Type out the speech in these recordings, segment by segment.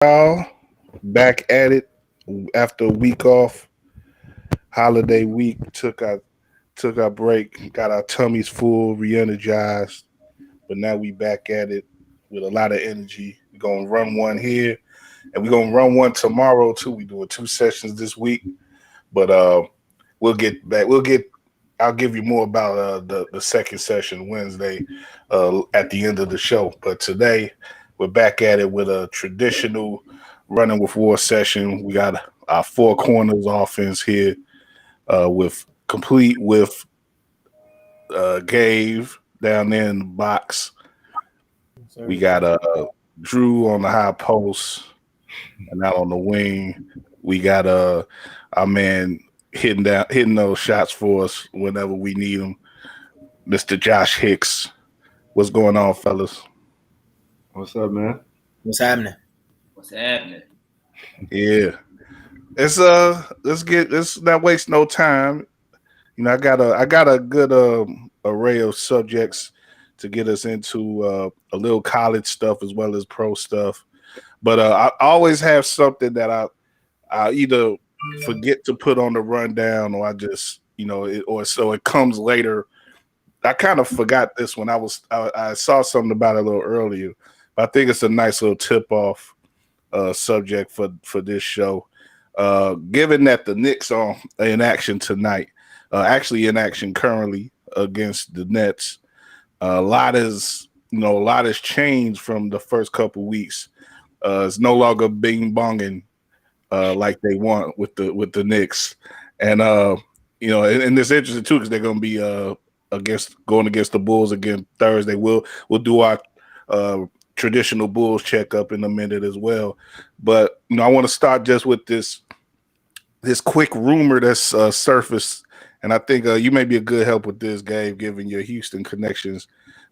Y'all back at it after a week off, holiday week. Took our break, got our tummies full, re-energized, but now we back at it with a lot of energy. We're gonna run one here, and we're gonna run one tomorrow too. We doing two sessions this week, but we'll get back. We'll get. I'll give you more about the second session Wednesday at the end of the show. But today we're back at it with a traditional running with war session. We got our four corners offense here with complete with Gave down there in the box. We got Drew on the high post and out on the wing. We got our man hitting those shots for us whenever we need them. Mr. Josh Hicks. What's going on, fellas? What's up, man? What's happening? What's happening? Yeah. Let's get this not waste no time. You know, I got a good array of subjects to get us into a little college stuff as well as pro stuff. But I always have something that I either forget to put on the rundown, or I just or so it comes later. I kind of forgot this when I saw something about it a little earlier. But I think it's a nice little tip off subject for this show. Given that the Knicks are in action tonight, actually in action currently against the Nets, a lot has changed from the first couple weeks. It's no longer bing bonging like they want with the Knicks, and and it's interesting too because they're going to be going against the Bulls again Thursday. We'll do our traditional Bulls checkup in a minute as well, but I want to start just with this quick rumor that's surfaced, and I think you may be a good help with this, Gabe, given your Houston connections.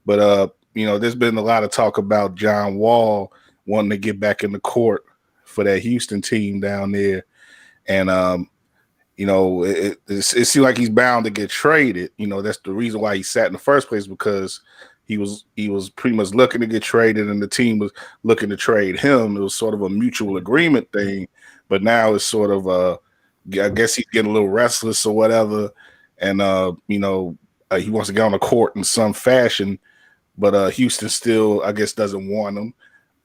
But there's been a lot of talk about John Wall wanting to get back in the court for that Houston team down there, and it seems like he's bound to get traded. That's the reason why he sat in the first place, because he was pretty much looking to get traded, and the team was looking to trade him. It was sort of a mutual agreement thing, but now it's sort of I guess he's getting a little restless or whatever, and he wants to get on the court in some fashion, but Houston still, I guess, doesn't want him.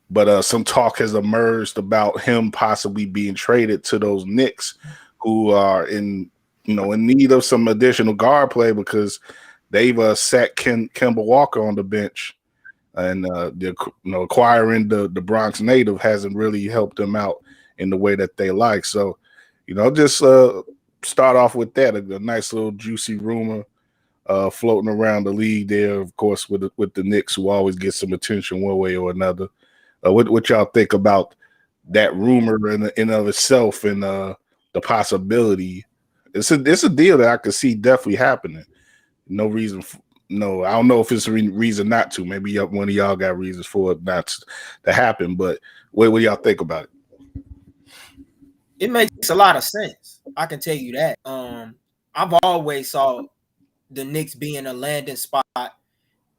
But some talk has emerged about him possibly being traded to those Knicks, who are in need of some additional guard play because they've sat Kemba Walker on the bench, and acquiring the Bronx native hasn't really helped them out in the way that they like. So, just start off with that, a nice little juicy rumor floating around the league there, of course, with the Knicks, who always get some attention one way or another. What y'all think about that rumor in of itself, and the possibility? It's a deal that I could see definitely happening. No reason. No, I don't know if it's a reason not to. Maybe one of y'all got reasons for it not to happen. But what do y'all think about it? It makes a lot of sense. I can tell you that. I've always saw the Knicks being a landing spot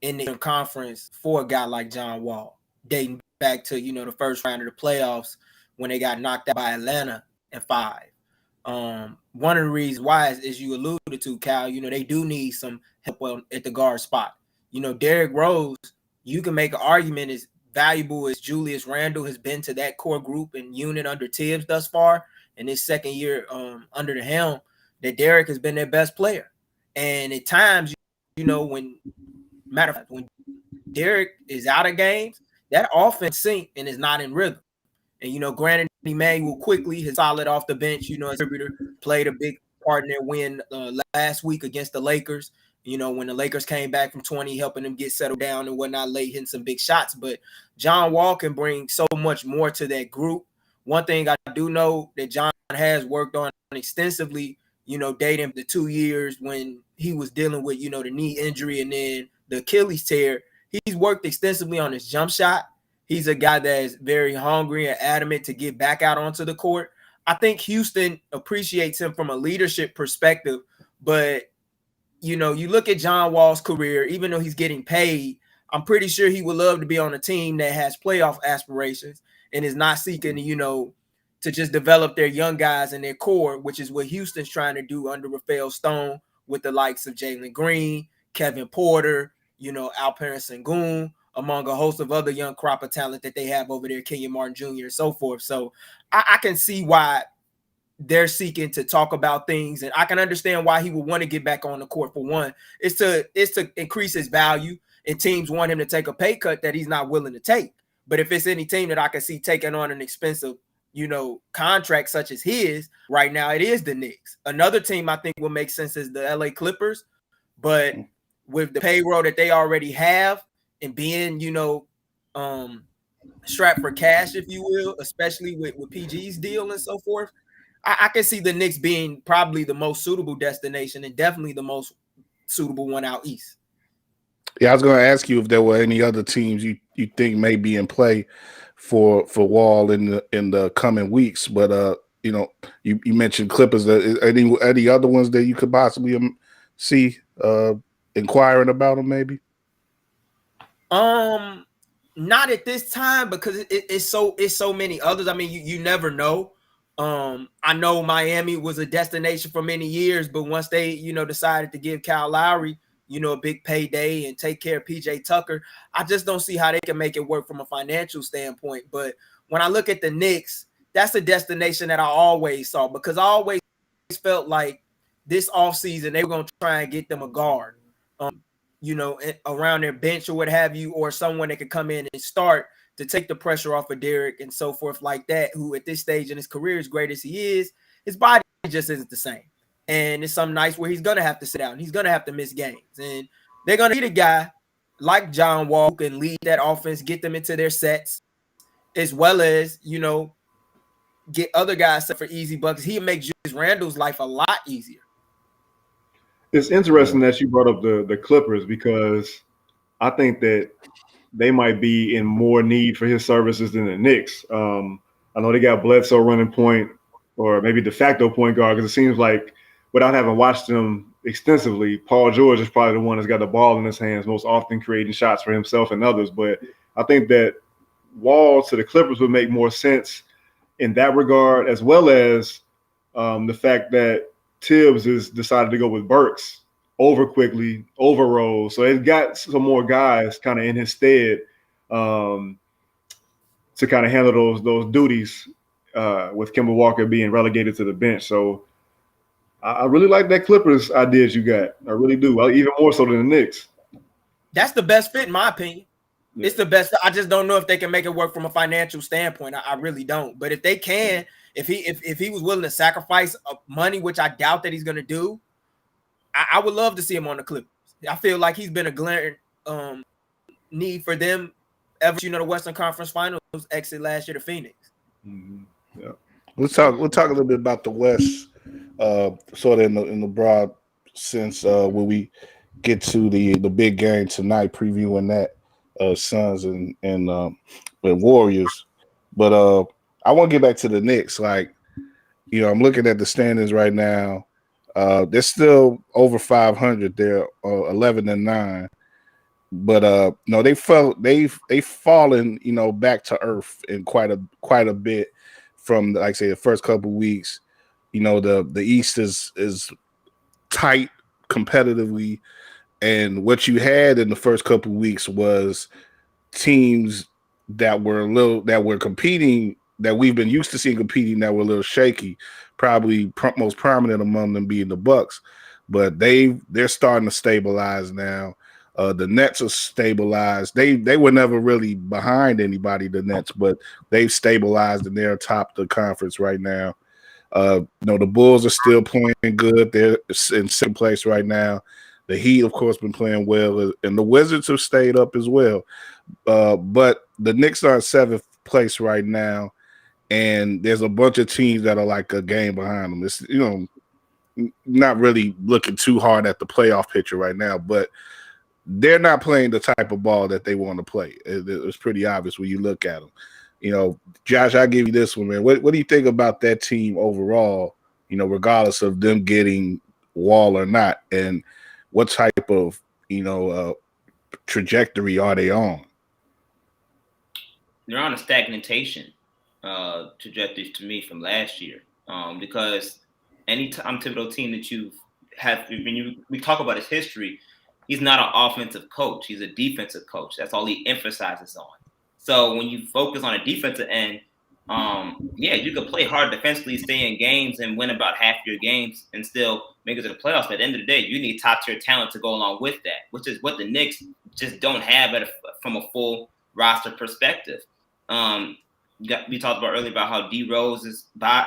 in the conference for a guy like John Wall, dating back to the first round of the playoffs when they got knocked out by Atlanta in 5. One of the reasons why is, as you alluded to, Cal, they do need some help at the guard spot. Derrick Rose, you can make an argument as valuable as Julius Randle has been to that core group and unit under Tibbs thus far in his second year under the helm, that Derrick has been their best player. And at times, when Derrick is out of games, that offense sinks and is not in rhythm. And, granted, Emmanuel quickly has solid off the bench, distributor, played a big part in their win last week against the Lakers. When the Lakers came back from 20, helping them get settled down and whatnot late, hitting some big shots. But John Wall can bring so much more to that group. One thing I do know that John has worked on extensively, dating the 2 years when he was dealing with, the knee injury and then the Achilles tear. He's worked extensively on his jump shot. He's a guy that is very hungry and adamant to get back out onto the court. I think Houston appreciates him from a leadership perspective, but you look at John Wall's career, even though he's getting paid, I'm pretty sure he would love to be on a team that has playoff aspirations. and is not seeking, to just develop their young guys and their core, which is what Houston's trying to do under Rafael Stone with the likes of Jalen Green, Kevin Porter, Alperen Sengun, among a host of other young crop of talent that they have over there, Kenyon Martin Jr. and so forth. So I can see why they're seeking to talk about things, and I can understand why he would want to get back on the court. For one, it's to increase his value, and teams want him to take a pay cut that he's not willing to take. But if it's any team that I can see taking on an expensive, contract such as his right now, it is the Knicks. Another team I think will make sense is the LA Clippers, but with the payroll that they already have and being, strapped for cash, if you will, especially with PG's deal and so forth, I can see the Knicks being probably the most suitable destination and definitely the most suitable one out east. Yeah, I was going to ask you if there were any other teams you think may be in play for Wall in the coming weeks, but you mentioned Clippers. Any other ones that you could possibly see inquiring about them, maybe? Not at this time, because it's so many others. I mean, you never know. I know Miami was a destination for many years, but once they decided to give Kyle Lowry a big payday and take care of PJ Tucker, I just don't see how they can make it work from a financial standpoint. But when I look at the Knicks, that's a destination that I always saw, because I always felt like this offseason they were going to try and get them a guard, around their bench or what have you, or someone that could come in and start to take the pressure off of Derek and so forth like that, who at this stage in his career, as great as he is, his body just isn't the same. And it's some nights where he's going to have to sit out and he's going to have to miss games. And they're going to need a guy like John Wall who can lead that offense, get them into their sets, as well as, get other guys set for easy bucks. He'll make Julius Randle's life a lot easier. It's interesting that you brought up the Clippers, because I think that they might be in more need for his services than the Knicks. I know they got Bledsoe running point, or maybe de facto point guard, because it seems like, without having watched them extensively, Paul George is probably the one that's got the ball in his hands most often, creating shots for himself and others. But I think that Wall to the Clippers would make more sense in that regard, as well as the fact that Tibbs has decided to go with Burks over Quickly, over Rose. So it's got some more guys kind of in his stead to kind of handle those duties with Kemba Walker being relegated to the bench. So I really like that Clippers ideas you got. I really do. Even more so than the Knicks. That's the best fit, in my opinion. Yeah. It's the best. I just don't know if they can make it work from a financial standpoint. I really don't. But if they can, if he was willing to sacrifice money, which I doubt that he's going to do, I would love to see him on the Clippers. I feel like he's been a glaring need for them ever, the Western Conference Finals exit last year to Phoenix. Mm-hmm. Yeah. We'll talk a little bit about the West, sort of in the broad sense, when we get to the big game tonight, previewing that Suns and Warriors. But I want to get back to the Knicks. Like, I'm looking at the standings right now. They're still over 500. They're 11-9. But no, they've fallen, back to earth in quite a bit from, like I say, the first couple of weeks. The East is tight competitively, and what you had in the first couple of weeks was teams that were competing, that we've been used to seeing competing, that were a little shaky. Probably most prominent among them being the Bucks, but they're starting to stabilize now. The Nets are stabilized. They were never really behind anybody, the Nets, but they've stabilized and they're atop the conference right now. The Bulls are still playing good. They're in second place right now. The Heat, of course, been playing well, and the Wizards have stayed up as well. But the Knicks are in seventh place right now, and there's a bunch of teams that are like a game behind them. It's not really looking too hard at the playoff picture right now, but they're not playing the type of ball that they want to play. It's pretty obvious when you look at them. Josh, I'll give you this one, man. What do you think about that team overall, regardless of them getting Wall or not? And what type of, trajectory are they on? They're on a stagnation. trajectories to me from last year. Because any typical team that you have, we talk about his history, he's not an offensive coach. He's a defensive coach. That's all he emphasizes on. So when you focus on a defensive end, yeah, you can play hard defensively, stay in games, and win about half your games, and still make it to the playoffs. But at the end of the day, you need top tier talent to go along with that, which is what the Knicks just don't have from a full roster perspective. We talked about earlier about how D Rose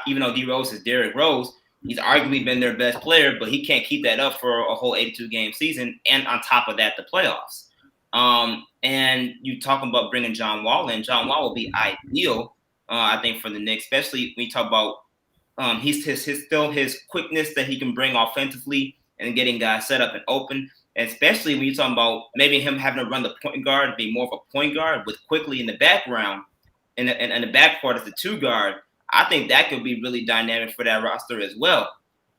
even though D Rose is Derrick Rose, he's arguably been their best player, but he can't keep that up for a whole 82 game season, and on top of that, the playoffs. And you talking about bringing John Wall in. John Wall will be ideal, I think, for the Knicks, especially when you talk about his quickness that he can bring offensively and getting guys set up and open. And especially when you're talking about maybe him having to run the point guard, be more of a point guard with quickly in the background and the backcourt as the two guard. I think that could be really dynamic for that roster as well.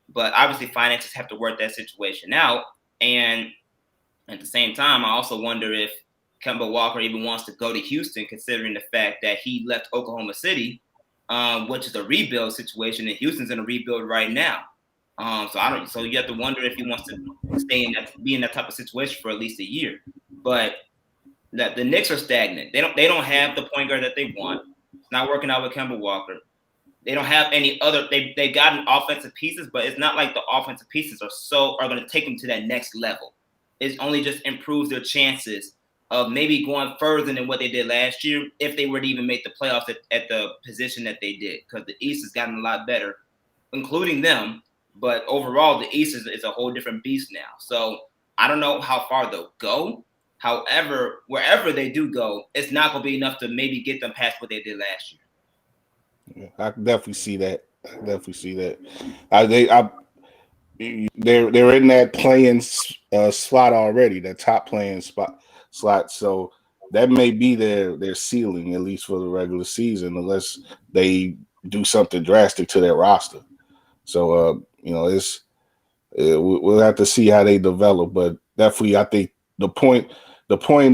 But obviously, finances have to work that situation out. And at the same time, I also wonder if Kemba Walker even wants to go to Houston, considering the fact that he left Oklahoma City, which is a rebuild situation, and Houston's in a rebuild right now. So you have to wonder if he wants to be in that type of situation for at least a year. But the Knicks are stagnant. They don't have the point guard that they want. It's not working out with Kemba Walker. They don't have any other. They gotten offensive pieces, but it's not like the offensive pieces are going to take them to that next level. It only just improves their chances of maybe going further than what they did last year if they were to even make the playoffs at the position that they did, because the East has gotten a lot better, including them. But overall, the East is a whole different beast now. So I don't know how far they'll go. However, wherever they do go, it's not going to be enough to maybe get them past what they did last year. Yeah, I can definitely see that. They're in that playing slot already, that top playing slot. So that may be their ceiling, at least for the regular season, unless they do something drastic to their roster. So we'll have to see how they develop. But definitely, I think the point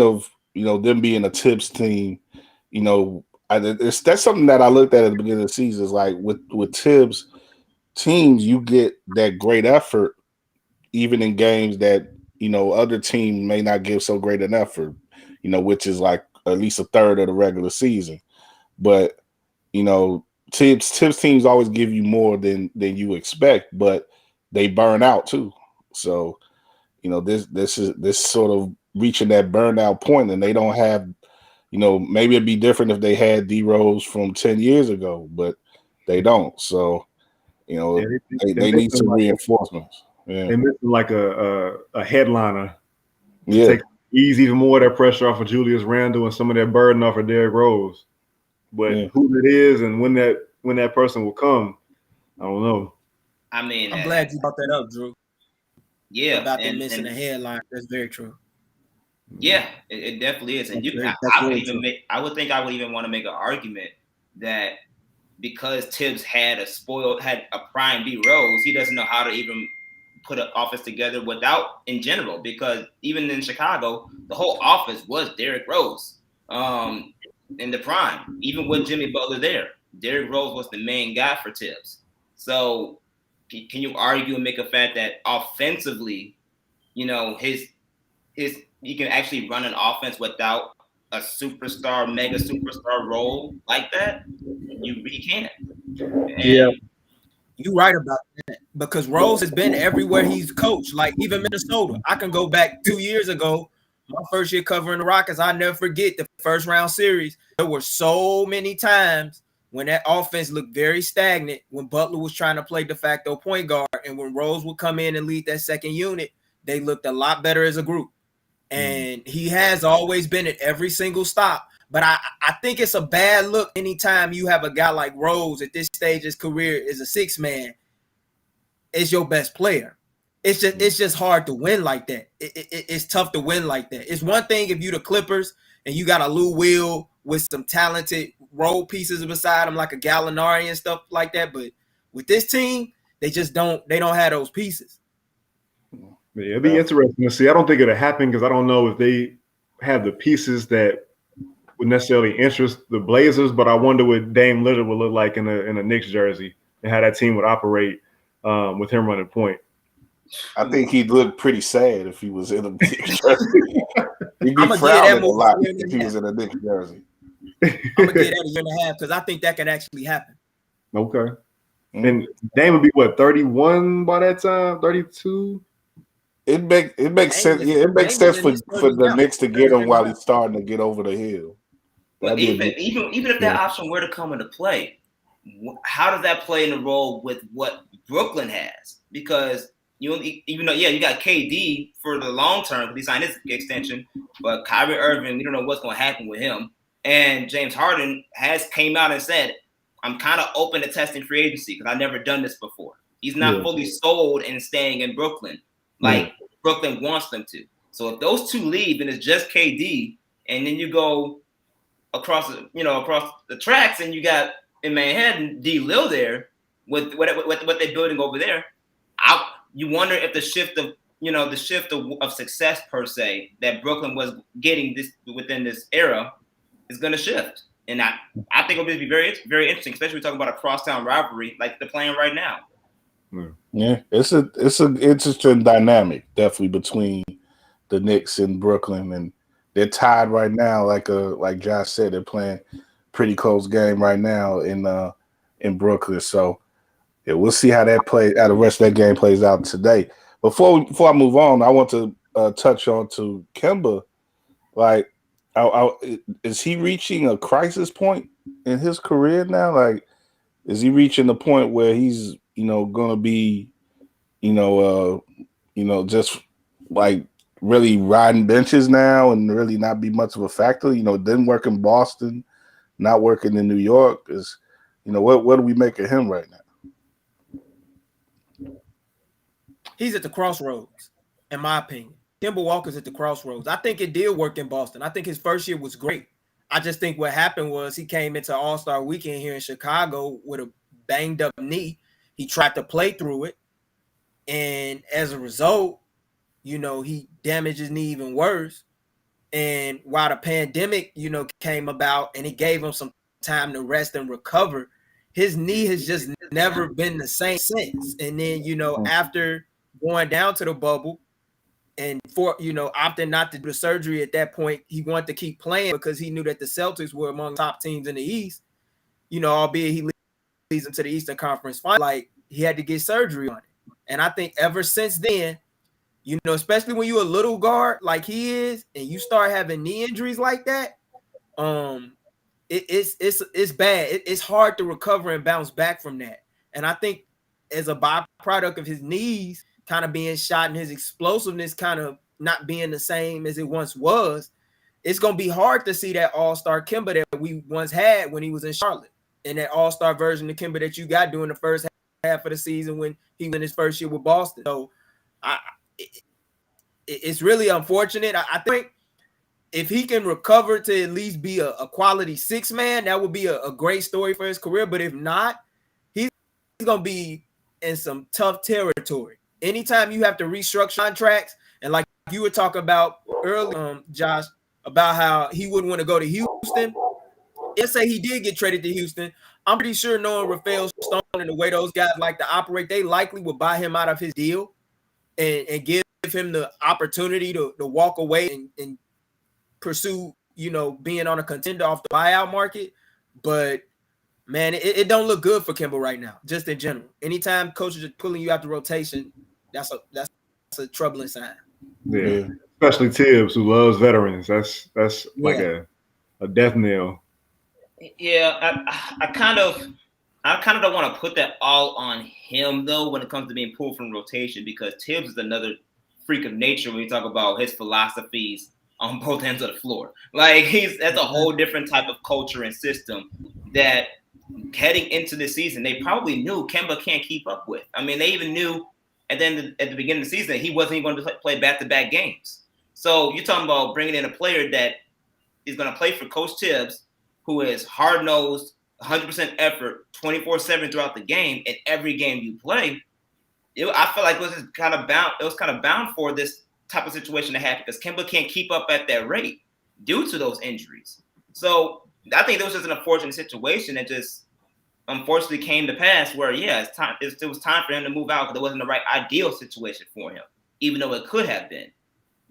of them being a Tibbs team, that's something that I looked at the beginning of the season. Is like with Tibbs teams, you get that great effort even in games that other team may not give so great an effort, which is like at least a third of the regular season. But Tibbs teams always give you more than you expect, but they burn out too. So this is sort of reaching that burnout point, and they don't have. Maybe it'd be different if they had D Rose from 10 years ago, but they don't. So, they need some reinforcements. Yeah. They're missing like a headliner to take ease even more of that pressure off of Julius Randle and some of that burden off of Derrick Rose. But who it is and when that person will come, I don't know. I mean, I'm glad you brought that up, Drew. Yeah, about them missing a headline. That's very true. Yeah, it definitely is. And I would think I would even want to make an argument that because Tibbs had a prime D Rose, he doesn't know how to even put an office together in general, because even in Chicago, the whole office was Derrick Rose in the prime. Even with Jimmy Butler there, Derrick Rose was the main guy for Tibbs. So can you argue and make a fact that offensively, he can actually run an offense without a mega superstar role like that? You really can't. Yeah. You're right about that, because Rose has been everywhere he's coached, like even Minnesota. I can go back 2 years ago, my first year covering the Rockets. I never forget the first round series. There were so many times when that offense looked very stagnant, when Butler was trying to play de facto point guard, and when Rose would come in and lead that second unit, they looked a lot better as a group. And he has always been at every single stop. But I think it's a bad look anytime you have a guy like Rose at this stage of his career as a six man is your best player. It's just hard to win like that. It's tough to win like that. It's one thing if you the Clippers and you got a Lou Will with some talented role pieces beside him, like a Gallinari and stuff like that. But with this team, they don't have those pieces. Yeah, it'd be interesting to see. I don't think it'll happen because I don't know if they have the pieces that would necessarily interest the Blazers, but I wonder what Dame Lillard would look like in a Knicks jersey and how that team would operate with him running point. I think he'd look pretty sad if he was in a Knicks jersey. He'd be I'ma give that frowning a movie lot a year and if a he was in a Knicks jersey. I'm gonna give that a year and a half because I think that could actually happen. Okay. And Dame would be what, 31 by that time? 32? It makes sense. Yeah, it makes sense for the Knicks to get him while he's starting to get over the hill. But even if that option were to come into play, how does that play in a role with what Brooklyn has? Because you got KD for the long term because he signed his extension, but Kyrie Irving, we don't know what's going to happen with him. And James Harden has came out and said, I'm kind of open to testing free agency because I've never done this before. He's not fully sold and staying in Brooklyn like Brooklyn wants them to. So if those two leave and it's just KD, and then you go across the tracks and you got in Manhattan D. Lil there with what they're building over there, you wonder if the shift of success per se that Brooklyn was getting within this era is going to shift. And I think it'll be very, very interesting, especially talking about a crosstown rivalry like they're playing right now. Yeah, it's an interesting dynamic, definitely between the Knicks and Brooklyn, and they're tied right now. Like Josh said, they're playing pretty close game right now in Brooklyn. So yeah, we'll see how the rest of that game plays out today. Before I move on, I want to touch on to Kemba. Like, is he reaching a crisis point in his career now? Like, is he reaching the point where he's going to be, just like really riding benches now and really not be much of a factor? Didn't work in Boston, not working in New York. Is what do we make of him right now? He's at the crossroads, in my opinion. Kemba Walker's at the crossroads. I think it did work in Boston. I think his first year was great. I just think what happened was he came into All-Star Weekend here in Chicago with a banged up knee. He tried to play through it, and as a result, he damaged his knee even worse. And while the pandemic, came about and it gave him some time to rest and recover, his knee has just never been the same since. And then, after going down to the bubble and opting not to do the surgery at that point, he wanted to keep playing because he knew that the Celtics were among the top teams in the East, albeit he leads them to the Eastern Conference Final. Like, he had to get surgery on it. And I think ever since then, especially when you're a little guard like he is and you start having knee injuries like that, it's bad. It's hard to recover and bounce back from that. And I think as a byproduct of his knees kind of being shot and his explosiveness kind of not being the same as it once was, it's going to be hard to see that all-star Kemba that we once had when he was in Charlotte and that all-star version of Kemba that you got during the first half of the season when he was in his first year with Boston. So it's really unfortunate. I think if he can recover to at least be a quality six man, that would be a great story for his career. But if not, he's going to be in some tough territory. Anytime you have to restructure contracts, and like you were talking about earlier, Josh, about how he wouldn't want to go to Houston. Let's say he did get traded to Houston. I'm pretty sure knowing Rafael Stone and the way those guys like to operate, they likely would buy him out of his deal and give him the opportunity to walk away and pursue, being on a contender off the buyout market. But man, it don't look good for Kemba right now, just in general. Anytime coaches are pulling you out the rotation, that's a troubling sign. Yeah. Especially Tibbs, who loves veterans. That's like a death knell. Yeah, I kind of don't want to put that all on him though when it comes to being pulled from rotation, because Tibbs is another freak of nature when you talk about his philosophies on both ends of the floor. Like that's a whole different type of culture and system that heading into the season they probably knew Kemba can't keep up with. I mean, they even knew at the beginning of the season he wasn't even going to play back-to-back games. So you're talking about bringing in a player that is going to play for Coach Tibbs, who is hard-nosed, 100% effort, 24/7 throughout the game, and every game you play. I feel like it was kind of bound for this type of situation to happen because Kemba can't keep up at that rate due to those injuries. So I think it was just an unfortunate situation that just unfortunately came to pass where, it's time. It was time for him to move out because it wasn't the right ideal situation for him, even though it could have been.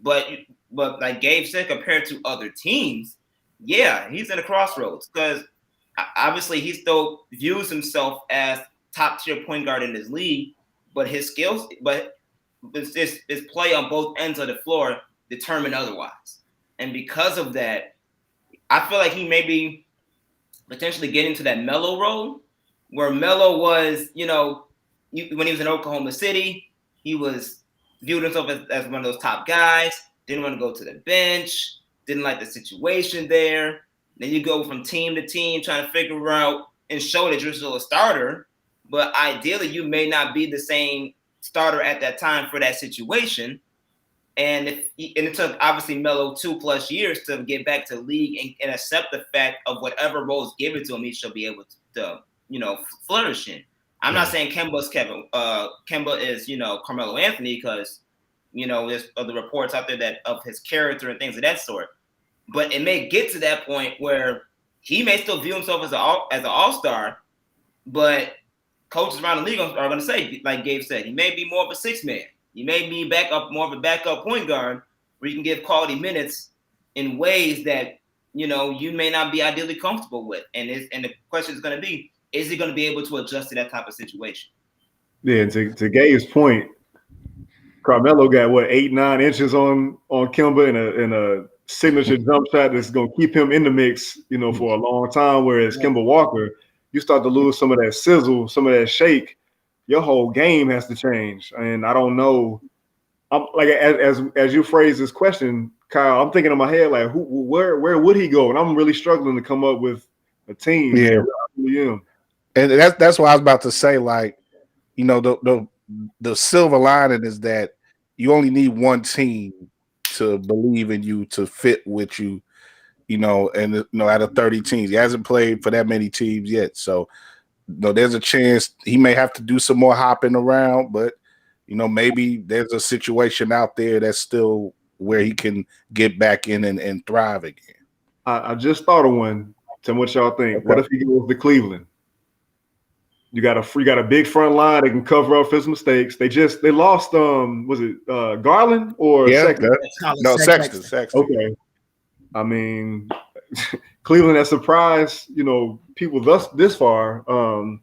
But like Gabe said, compared to other teams, he's in a crossroads because obviously he still views himself as top tier point guard in his league, but his skills, his play on both ends of the floor determine otherwise. And because of that, I feel like he may be potentially getting to that Melo role, where Melo was, when he was in Oklahoma City, he was viewed himself as one of those top guys, didn't want to go to the bench, didn't like the situation there. Then you go from team to team trying to figure out and show that you're still a starter, but ideally you may not be the same starter at that time for that situation. And it took obviously Melo 2+ years to get back to the league and accept the fact of whatever roles given to him, he should be able to flourish in. I'm not saying Kemba is Carmelo Anthony because there's other reports out there that of his character and things of that sort. But it may get to that point where he may still view himself as an all-star, but coaches around the league are going to say, like Gabe said, he may be more of a six-man. You may be more of a backup point guard where you can give quality minutes in ways that, you may not be ideally comfortable with. And the question is going to be, is he going to be able to adjust to that type of situation? Yeah, to Gabe's point, Carmelo got 8-9 inches on Kemba and a signature jump shot that's going to keep him in the mix, for a long time. Whereas Kemba Walker, you start to lose some of that sizzle, some of that shake. Your whole game has to change. And I don't know. I'm like, as you phrase this question, Kyle, I'm thinking in my head, like, where would he go? And I'm really struggling to come up with a team. Yeah. And that's what I was about to say. Like, the silver lining is that you only need one team to believe in you, to fit with you, and out of 30 teams. He hasn't played for that many teams yet. So there's a chance he may have to do some more hopping around, but maybe there's a situation out there that's still where he can get back in and thrive again. I just thought of one. Tell me what y'all think. Okay. What if he goes to Cleveland? You got a big front line that can cover up his mistakes. They lost was it Garland or Sexton? No, Sexton. Okay. I mean, Cleveland has surprised, people this far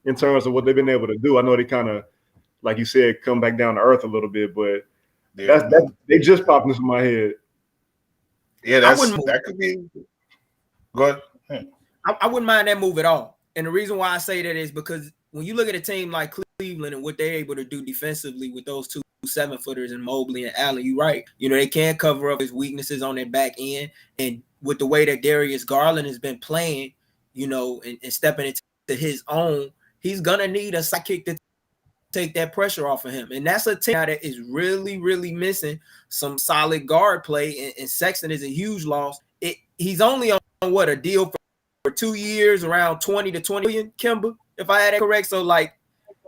in terms of what they've been able to do. I know they kind of, like you said, come back down to earth a little bit, but they just popped into my head. Yeah, that could be. Go ahead. I wouldn't mind that move at all. And the reason why I say that is because when you look at a team like Cleveland and what they're able to do defensively with those 2 7-footers and Mobley and Allen, you're right. They can't cover up his weaknesses on their back end. And with the way that Darius Garland has been playing, and stepping into his own, he's going to need a sidekick to take that pressure off of him. And that's a team that is really, really missing some solid guard play. And Sexton is a huge loss. He's only on a deal for 2 years, around 20 to 20 million, Kemba, if I had it correct. So, like,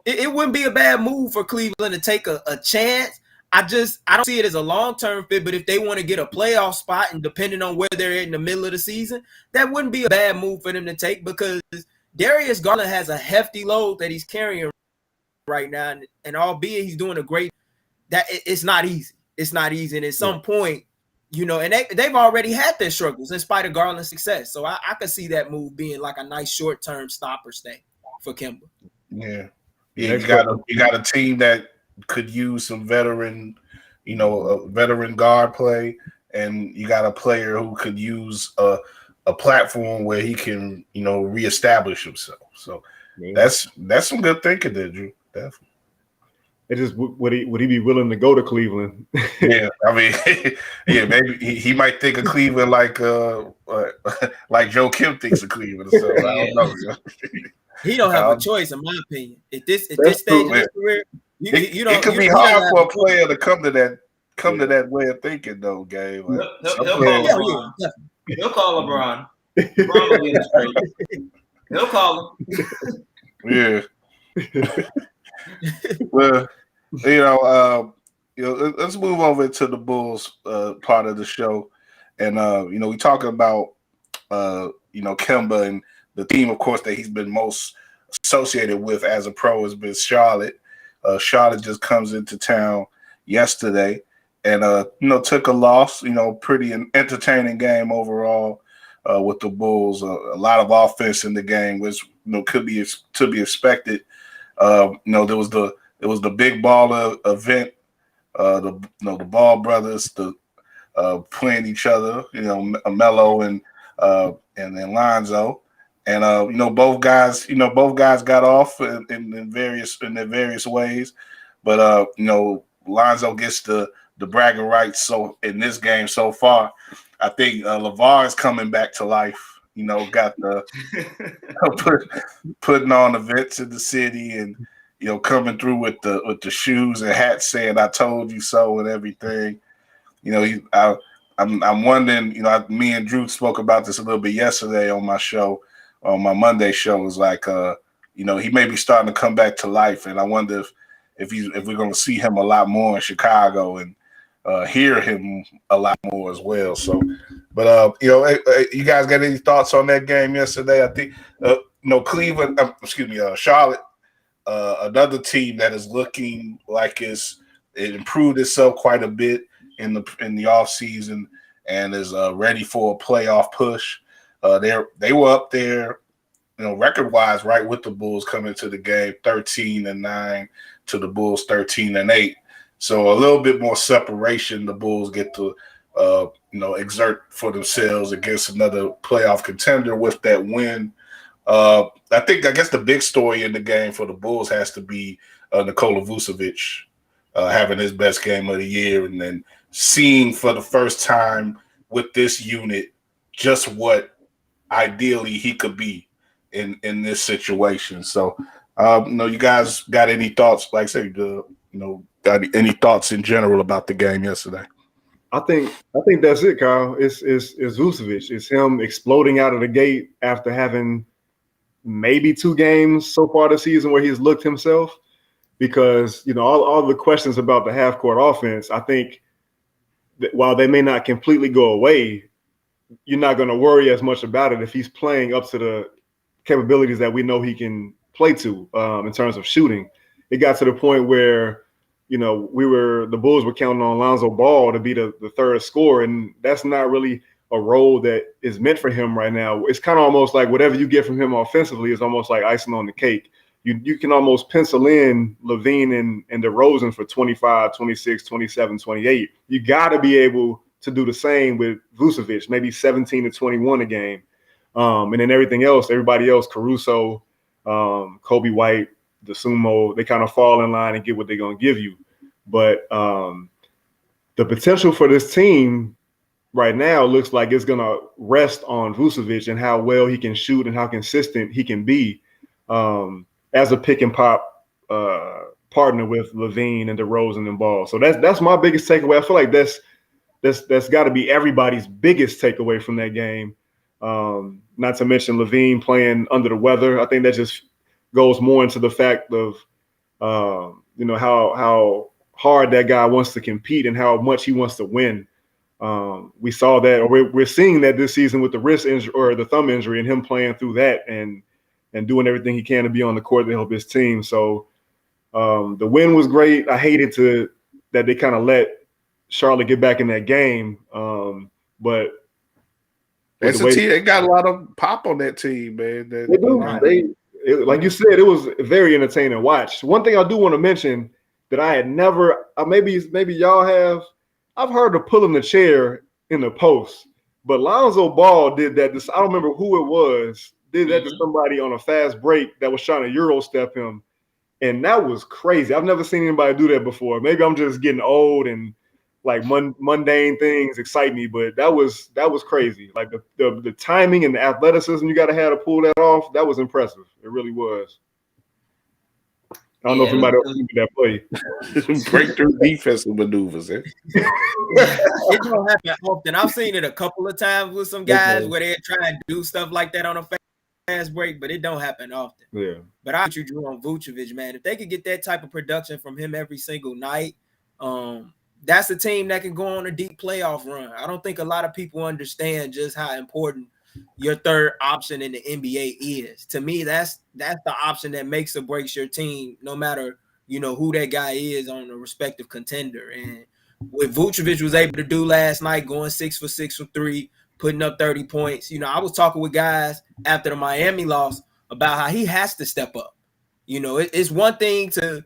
it wouldn't be a bad move for Cleveland to take a chance. I don't see it as a long-term fit, but if they want to get a playoff spot and depending on where they're in the middle of the season, that wouldn't be a bad move for them to take because Darius Garland has a hefty load that he's carrying right now. And albeit he's doing it's not easy. It's not easy. And at some point, and they've already had their struggles in spite of Garland's success. So I could see that move being like a nice short-term stopper stay for Kemba. Yeah. Yeah, you got a team that could use some veteran guard play, and you got a player who could use a platform where he can, reestablish himself. So that's some good thinking there, Drew. Definitely. It is would he be willing to go to Cleveland? Yeah, I mean, yeah, maybe he might think of Cleveland like Joe Kim thinks of Cleveland. So I don't know. He don't have a choice, in my opinion. At this stage of his career, it could be hard for a player to come to that way of thinking, though, Gabe. He'll call LeBron. LeBron will get straight. He'll call him. Yeah. Well, let's move over to the Bulls part of the show, and we're talking about Kemba, and the team, of course, that he's been most associated with as a pro has been Charlotte. Charlotte just comes into town yesterday and took a loss. Pretty entertaining game overall with the Bulls. A lot of offense in the game, which could be to be expected. There was the big baller event. The Ball brothers playing each other. Melo and Lonzo. And both guys got off in their various ways, but Lonzo gets the bragging rights. So in this game so far, I think LeVar is coming back to life. Got the putting on events in the city and coming through with the shoes and hats saying "I told you so" and everything. I'm wondering. Me and Drew spoke about this a little bit yesterday on my show. On my Monday show, is like, he may be starting to come back to life, and I wonder if we're going to see him a lot more in Chicago and hear him a lot more as well. So, but you guys got any thoughts on that game yesterday? I think Cleveland, Charlotte, another team that is looking like it improved itself quite a bit in the offseason and is ready for a playoff push. They were up there, record-wise, right with the Bulls coming into the game, 13-9 to the Bulls 13-8. So a little bit more separation. The Bulls get to, exert for themselves against another playoff contender with that win. I guess the big story in the game for the Bulls has to be Nikola Vucevic having his best game of the year, and then seeing for the first time with this unit just what ideally he could be in this situation. So, you guys got any thoughts? Like I say, got any thoughts in general about the game yesterday? I think that's it, Kyle. It's Vucevic. It's him exploding out of the gate after having maybe 2 games so far this season where he's looked himself. Because all the questions about the half court offense, I think that while they may not completely go away, you're not going to worry as much about it if he's playing up to the capabilities that we know he can play to in terms of shooting. It got to the point where, the Bulls were counting on Lonzo Ball to be the third scorer, and that's not really a role that is meant for him right now. It's kind of almost like whatever you get from him offensively is almost like icing on the cake. You can almost pencil in Levine and DeRozan for 25, 26, 27, 28. You got to be able to do the same with Vucevic, maybe 17 to 21 a game. And then everybody else, Caruso, Kobe White, the Sumo, they kind of fall in line and get what they're going to give you. But the potential for this team right now looks like it's going to rest on Vucevic and how well he can shoot and how consistent he can be as a pick and pop partner with Levine and DeRozan and Ball. So that's my biggest takeaway. I feel like that's got to be everybody's biggest takeaway from that game. Not to mention Levine playing under the weather. I think that just goes more into the fact of how hard that guy wants to compete and how much he wants to win. We saw that, or we're seeing that this season with the wrist injury or the thumb injury, and him playing through that and doing everything he can to be on the court to help his team. So the win was great. I hated that they kind of let Charlotte get back in that game, but it's a team. They got a lot of pop on that team, man. They do. Like you said, it was very entertaining to watch. One thing I do want to mention that I had never, maybe y'all have, I've heard of pulling the chair in the post, but Lonzo Ball did that. I don't remember who it was. Did that to somebody on a fast break that was trying to Euro step him, and that was crazy. I've never seen anybody do that before. Maybe I'm just getting old and like mundane things excite me, but that was crazy. Like the timing and the athleticism you got to have to pull that off. That was impressive. It really was. I don't know if anybody else did that play. Breakthrough defensive maneuvers. It don't happen often. I've seen it a couple of times with some guys where they're trying to do stuff like that on a fast break, but it don't happen often. Yeah. But I you drew on Vucevic, man. If they could get that type of production from him every single night, that's a team that can go on a deep playoff run. I don't think a lot of people understand just how important your third option in the NBA is. To me, that's the option that makes or breaks your team, no matter who that guy is on a respective contender. And what Vucevic was able to do last night, going 6 for 6 from 3, putting up 30 points. I was talking with guys after the Miami loss about how he has to step up. It's one thing to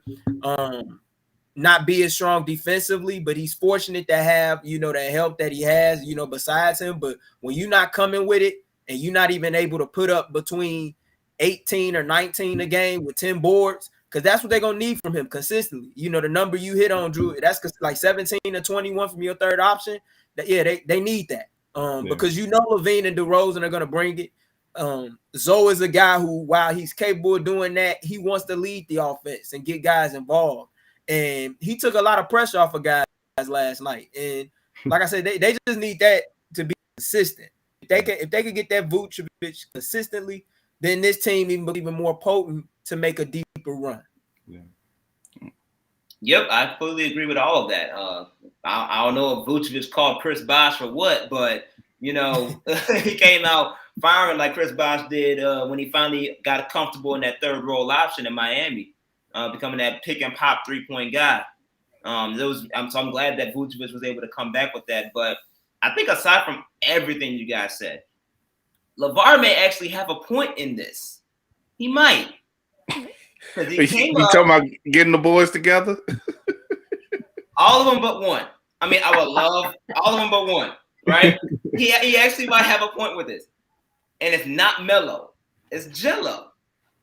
not be as strong defensively, but he's fortunate to have, that help that he has, besides him. But when you're not coming with it and you're not even able to put up between 18 or 19 a game with 10 boards, because that's what they're going to need from him consistently. The number you hit on, Drew, that's like 17 or 21 from your third option. They need that. Because Levine and DeRozan are going to bring it. Zoe is a guy who, while he's capable of doing that, he wants to lead the offense and get guys involved. And he took a lot of pressure off of guys last night. And like I said, they just need that to be consistent. If they could get that Vucevic consistently, then this team even more potent to make a deeper run. Yeah. Yep, I fully agree with all of that. I don't know if Vucevic called Chris Bosh or what, but he came out firing like Chris Bosh did when he finally got comfortable in that third role option in Miami. Becoming that pick and pop 3-point guy. So I'm glad that Vucevic was able to come back with that. But I think aside from everything you guys said, LeVar may actually have a point in this. He might. Because you talking about getting the boys together? All of them but one. I mean, I would love all of them but one, right? He actually might have a point with this. And it's not Melo. It's Jello.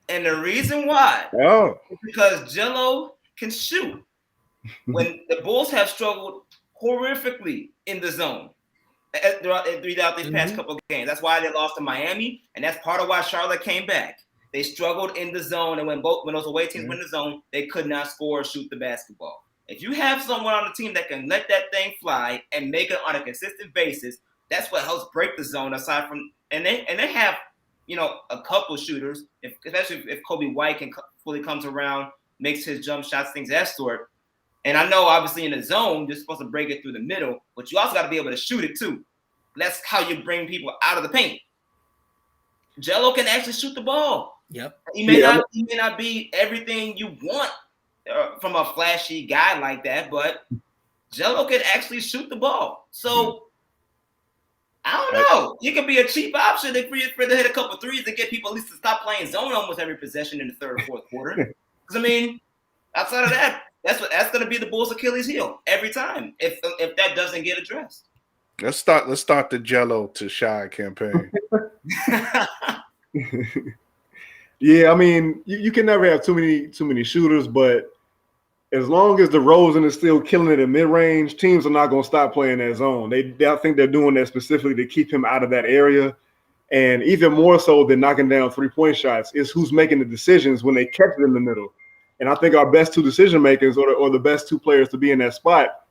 And the reason why is because Jello can shoot. When the Bulls have struggled horrifically in the zone throughout these past couple of games. That's why they lost to Miami, and that's part of why Charlotte came back. They struggled in the zone, and when those away teams went in the zone, they could not score or shoot the basketball. If you have someone on the team that can let that thing fly and make it on a consistent basis, that's what helps break the zone. Aside from and they have a couple shooters, especially if Kobe White fully comes around, makes his jump shots, things of that sort. And I know, obviously, in the zone, you're supposed to break it through the middle, but you also got to be able to shoot it too. That's how you bring people out of the paint. Jello can actually shoot the ball. Yep. He may not be everything you want from a flashy guy like that, but Jello can actually shoot the ball. So I don't know. It could be a cheap option for you to hit a couple threes and get people at least to stop playing zone almost every possession in the third or fourth quarter. Because outside of that, that's going to be the Bulls' Achilles heel every time if that doesn't get addressed. Let's start the Jello to Shy campaign. Yeah, I mean, you can never have too many shooters, but as long as DeRozan is still killing it in mid-range, teams are not going to stop playing that zone. I think they're doing that specifically to keep him out of that area. And even more so than knocking down three-point shots is who's making the decisions when they catch it in the middle. And I think our best two decision makers or the best two players to be in that spot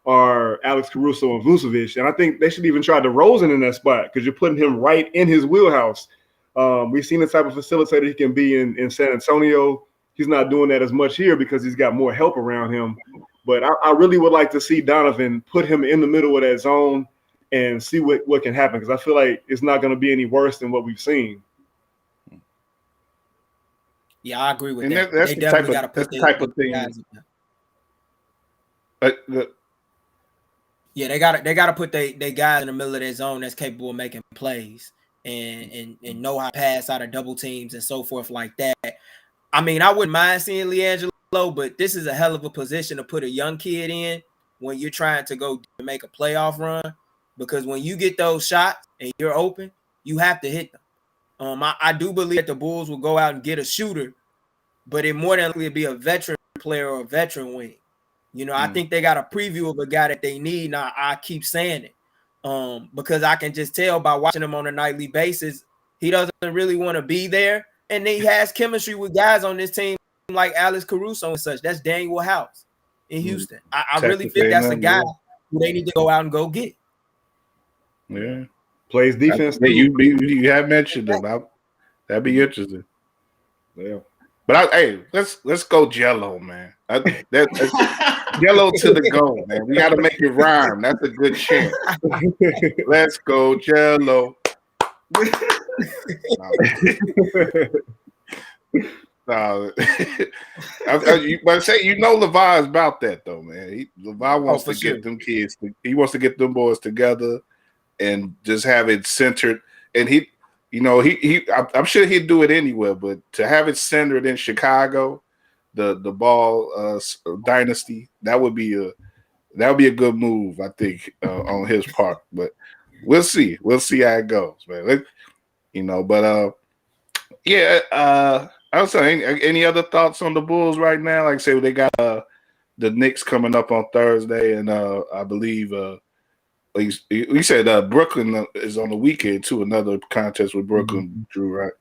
are Alex Caruso and Vucevic. And I think they should even try DeRozan in that spot because you're putting him right in his wheelhouse. We've seen the type of facilitator he can be in San Antonio. He's not doing that as much here because he's got more help around him. But I really would like to see Donovan put him in the middle of that zone and see what can happen because I feel like it's not going to be any worse than what we've seen. Yeah, I agree with and that. That's they the definitely got to put the type of thing. Yeah, they got to put they guys in the middle of their zone that's capable of making plays and know how to pass out of double teams and so forth like that. I mean, I wouldn't mind seeing LiAngelo, but this is a hell of a position to put a young kid in when you're trying to go make a playoff run because when you get those shots and you're open, you have to hit them. I do believe that the Bulls will go out and get a shooter, but it more than likely will be a veteran player or a veteran wing. I think they got a preview of a guy that they need. Now, I keep saying it because I can just tell by watching him on a nightly basis, he doesn't really want to be there. And he has chemistry with guys on this team like Alex Caruso and such. That's Daniel House in Houston. I really think that's a guy who they need to go out and go get. Yeah. Plays defense. You have mentioned him. That'd be interesting. Yeah. But let's go Jello, man. That's Jello to the goal, man. We got to make it rhyme. That's a good chant. Let's go Jello. No. But say LeVar is about that though, man. LeVar wants to get them kids. He wants to get them boys together and just have it centered. And I'm sure he'd do it anywhere, but to have it centered in Chicago, the ball dynasty, that would be a good move, I think, on his part. But we'll see. We'll see how it goes, man. I was saying, any other thoughts on the Bulls right now? Like I say, they got the Knicks coming up on Thursday, and I believe you said Brooklyn is on the weekend too. Another contest with Brooklyn, Drew, right?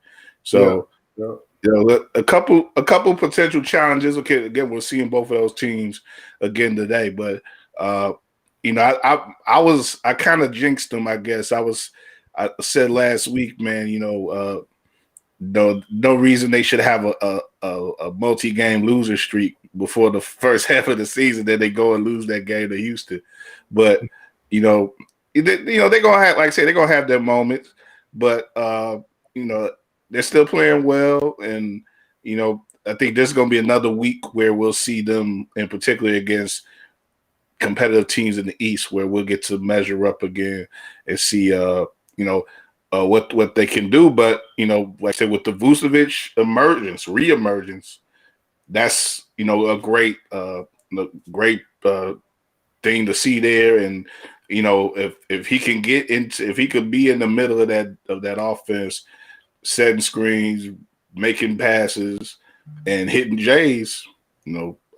So, a couple potential challenges. Okay, again, we're seeing both of those teams again today, but I kind of jinxed them, I guess. I said last week, man, no reason they should have a multi-game loser streak before the first half of the season. Then they go and lose that game to Houston. But they're gonna have, like I say, they're gonna have their moments. But they're still playing well, and I think this is gonna be another week where we'll see them, in particular against competitive teams in the East, where we'll get to measure up again and see what they can do. But like I said, with the Vucevic reemergence, that's a great thing to see there. And if he can if he could be in the middle of that offense, setting screens, making passes, and hitting J's,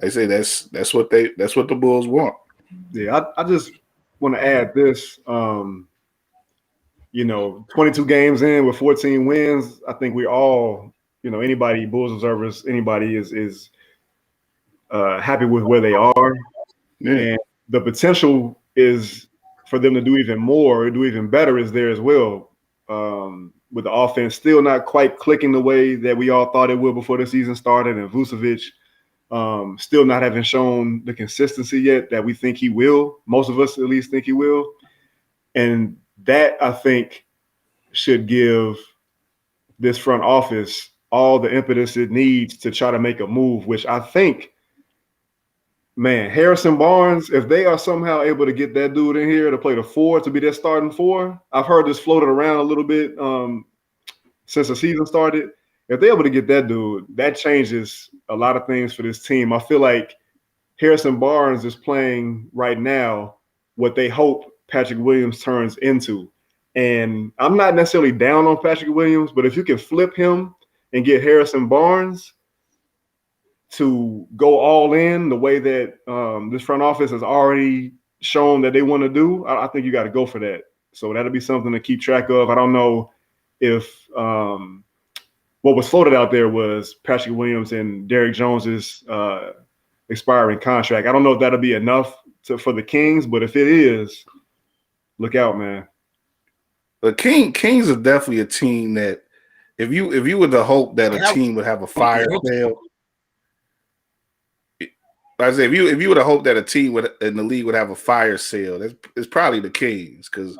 I say that's what the Bulls want. Yeah, I just want to add this. 22 games in with 14 wins. I think we all, anybody, Bulls observers, anybody is happy with where they are. Yeah. And the potential is for them to do even more, do even better is there as well. With the offense still not quite clicking the way that we all thought it would before the season started, and Vucevic still not having shown the consistency yet that we think he will. Most of us at least think he will. And that, I think, should give this front office all the impetus it needs to try to make a move, which I think, man, Harrison Barnes, if they are somehow able to get that dude in here to play the 4, to be their starting 4, I've heard this floated around a little bit since the season started. If they're able to get that dude, that changes a lot of things for this team. I feel like Harrison Barnes is playing right now what they hope Patrick Williams turns into. And I'm not necessarily down on Patrick Williams, but if you can flip him and get Harrison Barnes to go all in the way that this front office has already shown that they want to do, I think you got to go for that. So that'll be something to keep track of. I don't know if what was floated out there was Patrick Williams and Derrick Jones's expiring contract. I don't know if that'll be enough for the Kings, but if it is, look out, man. The Kings are definitely a team that if you were to hope that a team would have a fire sale, I say if you were to hope that a team in the league would have a fire sale, it's probably the Kings, because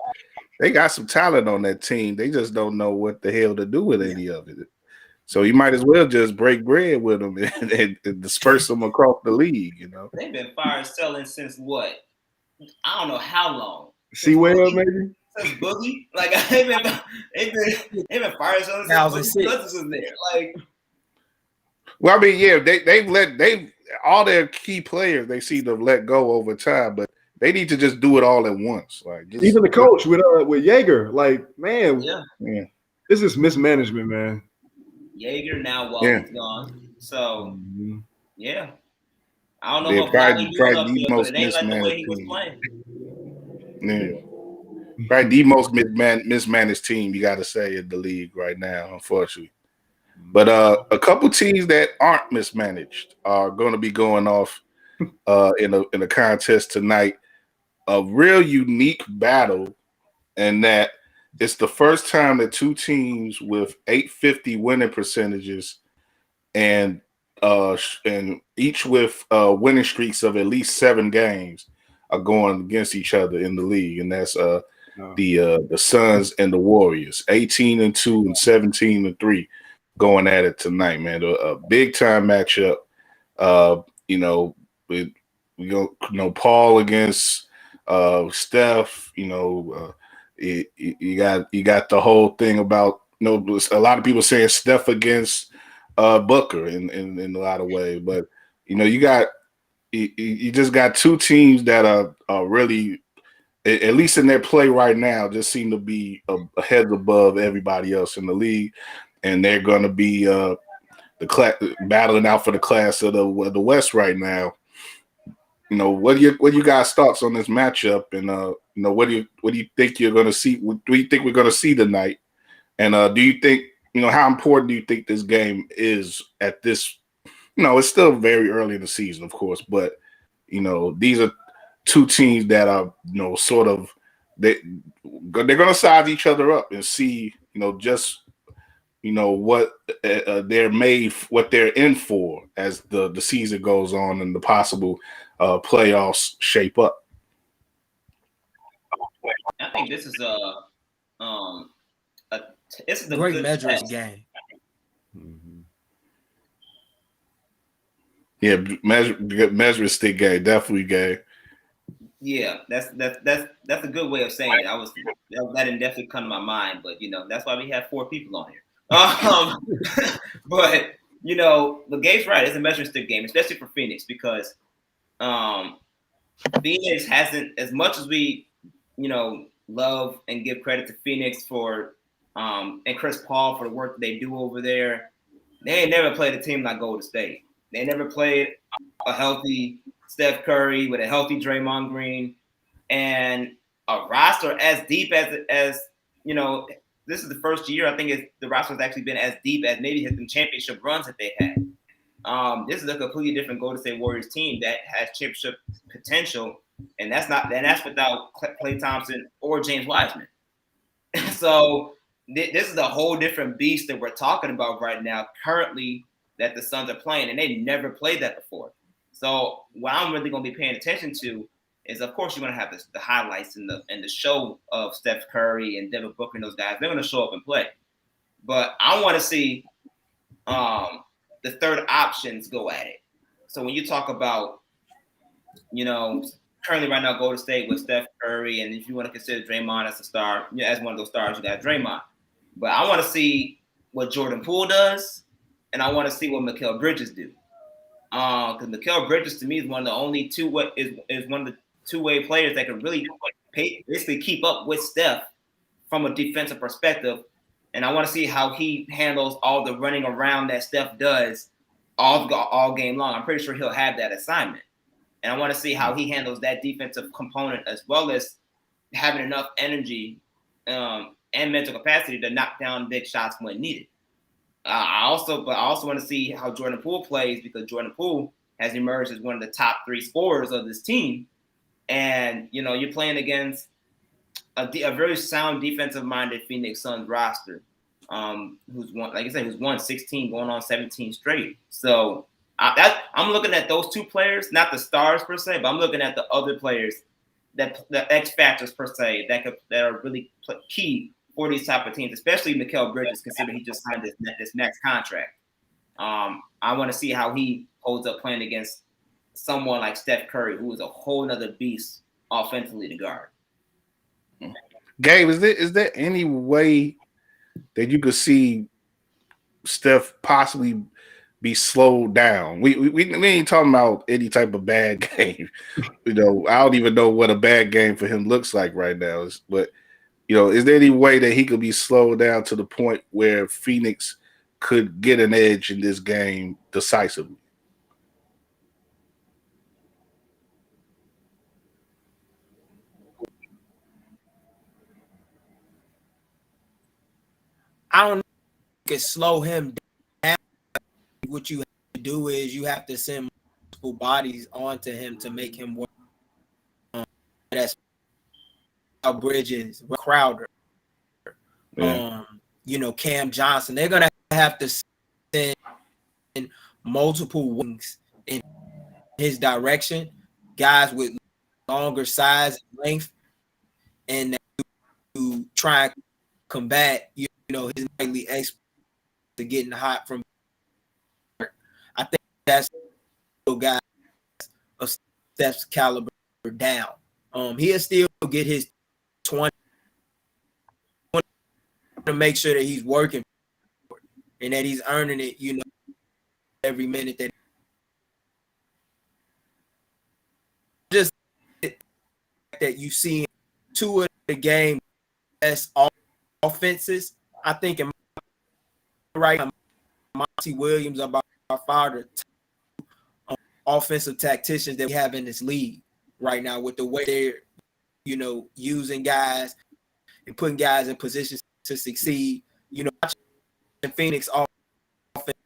they got some talent on that team. They just don't know what the hell to do with any of it. So you might as well just break bread with them and disperse them across the league. They've been fire selling since what? I don't know how long. Sewell, maybe. Since Boogie, like they've been fire selling since Boogie was there. Like, well, I mean, yeah, they've all their key players they seem to have let go over time, but they need to just do it all at once. Like even the coach with Jaeger, like, man, yeah, this is mismanagement, man. Jaeger now Walton's gone, so yeah, I don't know what probably the most mismanaged team. Yeah. Right, the most mismanaged team you got to say in the league right now, unfortunately. But a couple teams that aren't mismanaged are going to be going off in a contest tonight. A real unique battle, and that it's the first time that two teams with 850 winning percentages and each with winning streaks of at least 7 games are going against each other in the league, and that's the Suns and the Warriors, 18-2 and 17-3, going at it tonight, man. A big time matchup. You know, we go, Paul against Steph. You got the whole thing about a lot of people saying Steph against Booker in a lot of ways, but you just got two teams that are really, at least in their play right now, just seem to be ahead above everybody else in the league, and they're going to be battling out for the class of the West right now. What do you guys' thoughts on this matchup, and what do you think you're going to see? What do you think we're going to see tonight? And do you think how important do you think this game is at this? It's still very early in the season, of course, but these are two teams that are sort of they're going to size each other up and see just what they're made, what they're in for as the season goes on and the possible playoffs shape up. I think this is a great good measures test. game. Mm-hmm. Yeah, measure stick game, definitely game. Yeah, that's a good way of saying it. That didn't definitely come to my mind, but that's why we have 4 people on here. But the game's right. It's a measuring stick game, especially for Phoenix, because Phoenix hasn't, as much as we love and give credit to Phoenix for and Chris Paul for the work that they do over there. They ain't never played a team like Golden State. They never played a healthy Seth Curry with a healthy Draymond Green and a roster as deep as this is the first year I think the roster has actually been as deep as maybe the championship runs that they had. This is a completely different Golden State Warriors team that has championship potential, and that's without Klay Thompson or James Wiseman. So this is a whole different beast that we're talking about right now, currently, that the Suns are playing, and they never played that before. So what I'm really going to be paying attention to is, of course, you're going to have the highlights and the show of Steph Curry and Devin Booker and those guys. They're going to show up and play. But I want to see the third options go at it. So when you talk about, currently right now Golden State with Steph Curry, and if you want to consider Draymond as a star, as one of those stars, you got Draymond. But I want to see what Jordan Poole does, and I want to see what Mikal Bridges do. Because Mikal Bridges to me is one of the only two-way players that can really basically keep up with Steph from a defensive perspective. And I want to see how he handles all the running around that Steph does all game long. I'm pretty sure he'll have that assignment. And I want to see how he handles that defensive component, as well as having enough energy and mental capacity to knock down big shots when needed. I also want to see how Jordan Poole plays, because Jordan Poole has emerged as one of the top 3 scorers of this team. And, you're playing against a very sound defensive-minded Phoenix Suns roster, who's won 16 going on 17 straight. So I'm looking at those 2 players, not the stars per se, but I'm looking at the other players, the X factors per se, that are really key for these type of teams, especially Mikal Bridges, considering he just signed this next contract. I want to see how he holds up playing against someone like Steph Curry, who is a whole nother beast offensively to guard. Gabe, is there any way that you could see Steph possibly be slowed down? We ain't talking about any type of bad game. I don't even know what a bad game for him looks like right now. But is there any way that he could be slowed down to the point where Phoenix could get an edge in this game decisively? I don't know if you can slow him down. What you have to do is you have to send multiple bodies onto him to make him work. That's Bridges, Crowder, Cam Johnson. They're gonna have to send multiple wings in his direction, guys with longer size and length, and try and combat, his nightly exploits to getting hot from. I think that's guys of Steph's caliber down. He'll still get his 20 to make sure that he's working for it and that he's earning it, every minute that you see two of the game best offenses. I think in right now, Monty Williams are by far the top offensive tacticians that we have in this league right now, with the way they're, using guys and putting guys in positions to succeed. Watching Phoenix offense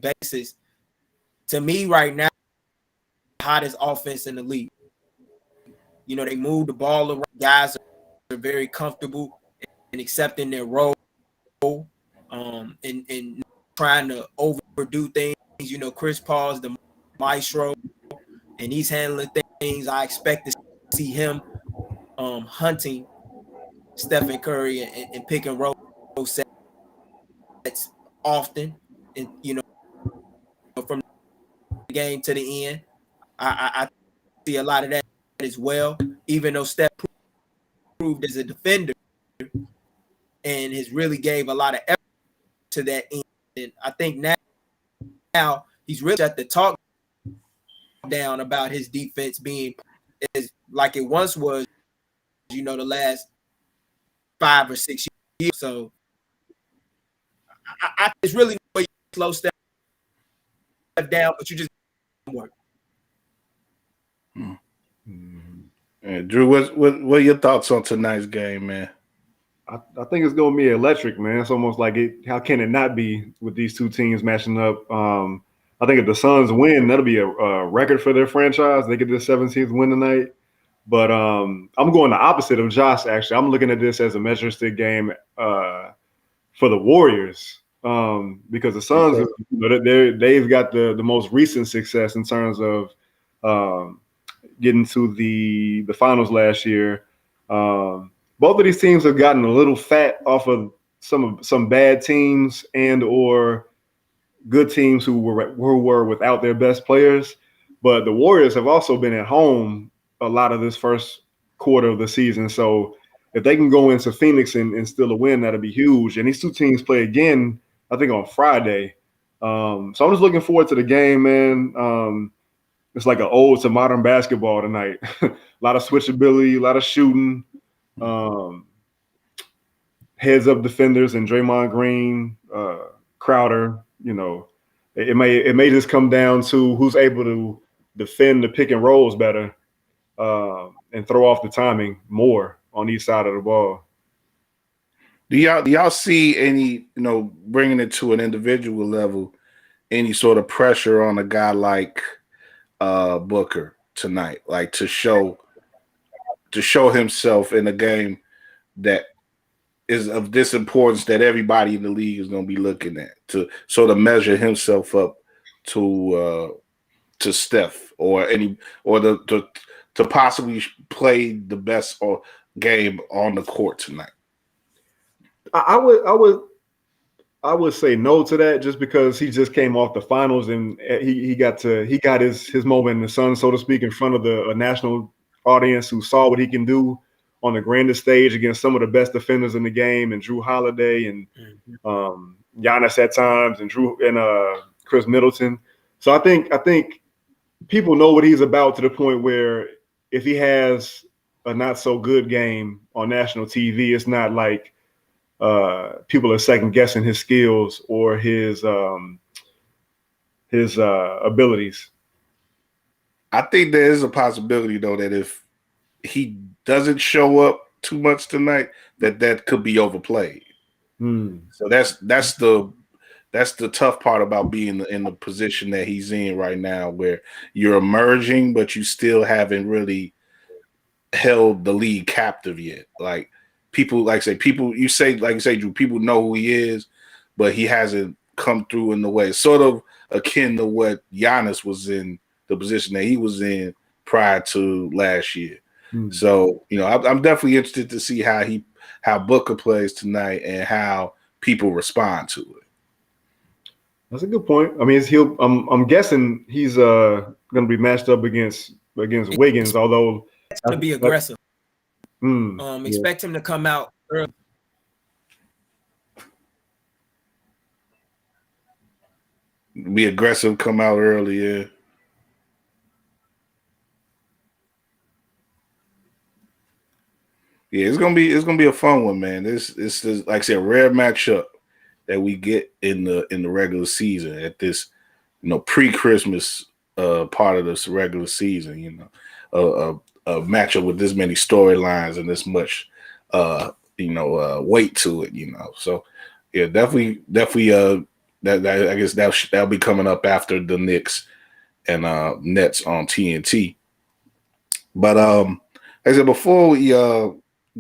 basis, to me right now, the hottest offense in the league. They move the ball around. Guys are very comfortable in accepting their role, and trying to overdo things. Chris Paul's the maestro, and he's handling things. I expect to see him hunting Stephen Curry and pick and roll sets often, and from the game to the end. I see a lot of that as well, even though Steph proved as a defender and has really gave a lot of effort to that end. And I think now he's really at the talk down about his defense being as like it once was, the last 5 or 6 years. So I it's really no way you slow Steph down, but you just work. And Drew, what are your thoughts on tonight's game, man? I think it's going to be electric, man. It's almost like how can it not be with these two teams matching up? I think if the Suns win, that'll be a record for their franchise. They get their 17th win tonight. But I'm going the opposite of Josh, actually. I'm looking at this as a measure stick game for the Warriors, because the Suns, they've got the most recent success in terms of getting to the finals last year. Both of these teams have gotten a little fat off of some bad teams and or good teams who were without their best players. But the Warriors have also been at home a lot of this first quarter of the season. So if they can go into Phoenix and still a win, that'll be huge. And these two teams play again, I think, on Friday. So I'm just looking forward to the game, man. It's like an ode to modern basketball tonight. A lot of switchability, a lot of shooting. Heads up defenders and Draymond Green, Crowder. It may just come down to who's able to defend the pick and rolls better, and throw off the timing more on each side of the ball. Do y'all see any, bringing it to an individual level, any sort of pressure on a guy like Booker tonight, like to show himself in a game that is of this importance that everybody in the league is going to be looking at, to sort of measure himself up to Steph to possibly play the best game on the court tonight? I would say no to that, just because he just came off the finals and he got his moment in the sun, so to speak, in front of a national audience who saw what he can do on the grandest stage against some of the best defenders in the game, and Drew Holiday and Giannis at times, and Chris Middleton. So I think people know what he's about, to the point where if he has a not so good game on national TV, it's not like people are second guessing his skills or his abilities. I think there is a possibility, though, that if he doesn't show up too much tonight, that could be overplayed. So that's the tough part about being in the position that he's in right now, where you're emerging, but you still haven't really held the league captive yet. Like people, you say, Drew, people know who he is, but he hasn't come through in the way. Sort of akin to what Giannis was in, the position that he was in prior to last year. So, I'm definitely interested to see how he how Booker plays tonight and how people respond to it. That's a good point. I mean, I'm guessing he's going to be matched up against Wiggins, although to be aggressive. Expect him to come out early. Be aggressive, come out early, yeah. Yeah, it's gonna be a fun one, man. This is, like I said, a rare matchup that we get in the regular season at this, pre-Christmas part of this regular season. A matchup with this many storylines and this much, weight to it. So yeah, definitely. That I guess that'll be coming up after the Knicks and Nets on TNT. But like I said, before we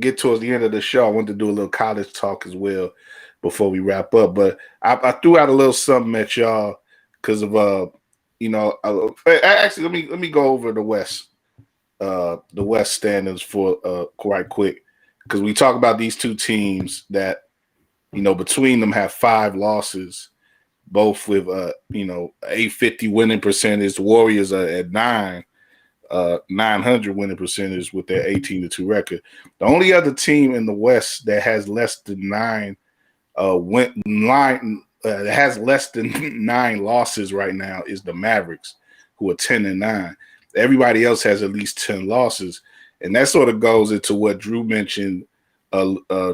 get towards the end of the show, I want to do a little college talk as well before we wrap up. But I threw out a little something at y'all because of actually let me go over the West standings for quite quick, because we talk about these two teams that between them have 5 losses, both with 850 winning percentage. The Warriors are at 900 winning percentage with their 18-2 record. The only other team in the West that has less than 9 losses right now is the Mavericks, who are 10-9. Everybody else has at least 10 losses, and that sort of goes into what Drew mentioned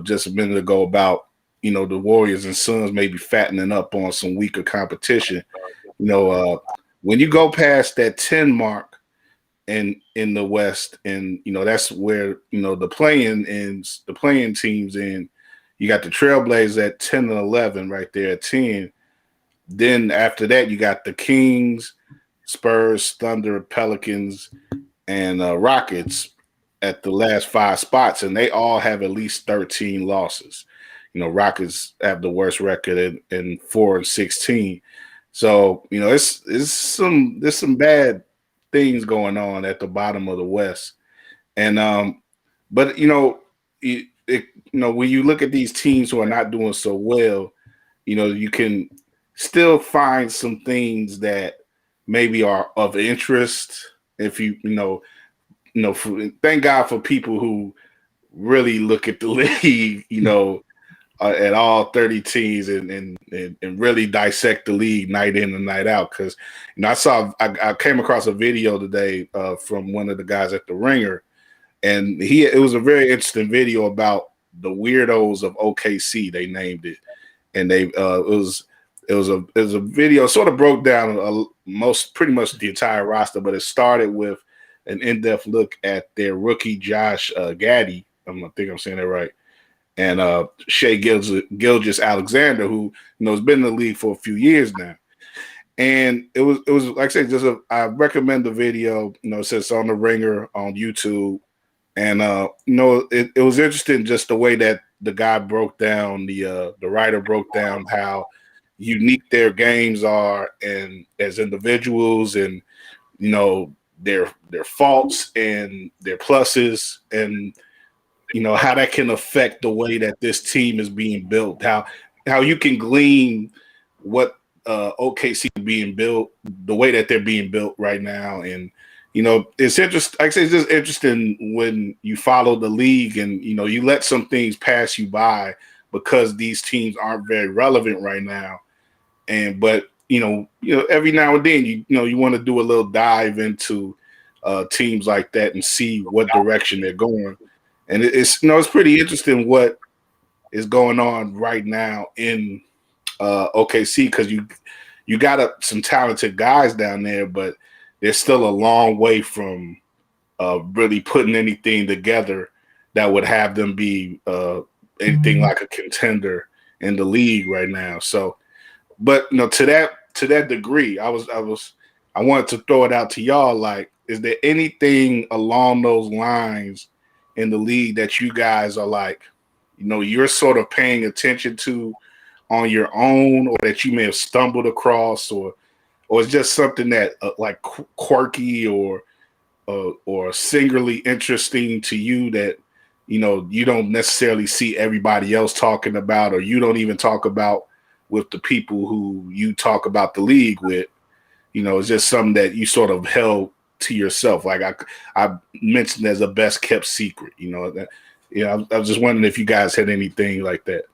just a minute ago about the Warriors and Suns maybe fattening up on some weaker competition. When you go past that 10 mark in the West, and that's where the playing teams in. You got the Trailblazers at 10 and 11 right there at 10. Then after that, you got the Kings, Spurs, Thunder, Pelicans, and Rockets at the last 5 spots, and they all have at least 13 losses. Rockets have the worst record in 4-16. So there's some bad things going on at the bottom of the West, and but when you look at these teams who are not doing so well, you can still find some things that maybe are of interest. If thank God for people who really look at the league, at all 30 teams and really dissect the league night in and night out. Because I came across a video today from one of the guys at the Ringer, and it was a very interesting video about the weirdos of OKC. They named it, and it was a video sort of broke down pretty much the entire roster, but it started with an in-depth look at their rookie Josh Gaddy. I think I'm saying that right. And Shai Gilgeous-Alexander, who has been in the league for a few years now. And it was like I said, I recommend the video. It says on the Ringer on YouTube. And it was interesting just the way that the guy broke down, the writer broke down how unique their games are and as individuals, and their faults and their pluses, and how that can affect the way that this team is being built, how you can glean what OKC being built, the way that they're being built right now. And it's interesting. Like I say, it's just interesting when you follow the league and you let some things pass you by because these teams aren't very relevant right now. But every now and then you want to do a little dive into teams like that and see what direction they're going. And it's pretty interesting what is going on right now in OKC, because you got some talented guys down there, but they're still a long way from really putting anything together that would have them be anything like a contender in the league right now. So, but to that degree, I wanted to throw it out to y'all. Like, is there anything along those lines in the league that you guys are like, you're sort of paying attention to on your own, or that you may have stumbled across, or it's just something that like quirky or singularly interesting to you that you don't necessarily see everybody else talking about, or you don't even talk about with the people who you talk about the league with. It's just something that you sort of held to yourself. Like I mentioned as a best kept secret. I was just wondering if you guys had anything like that.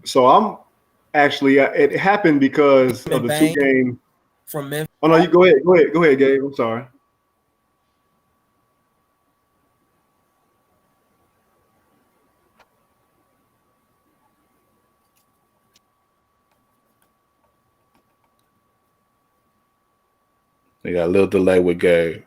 So I'm actually, it happened because of the 2 game from Memphis. Oh no, you go ahead, Gabe. I'm sorry. They got a little delay with Gabe.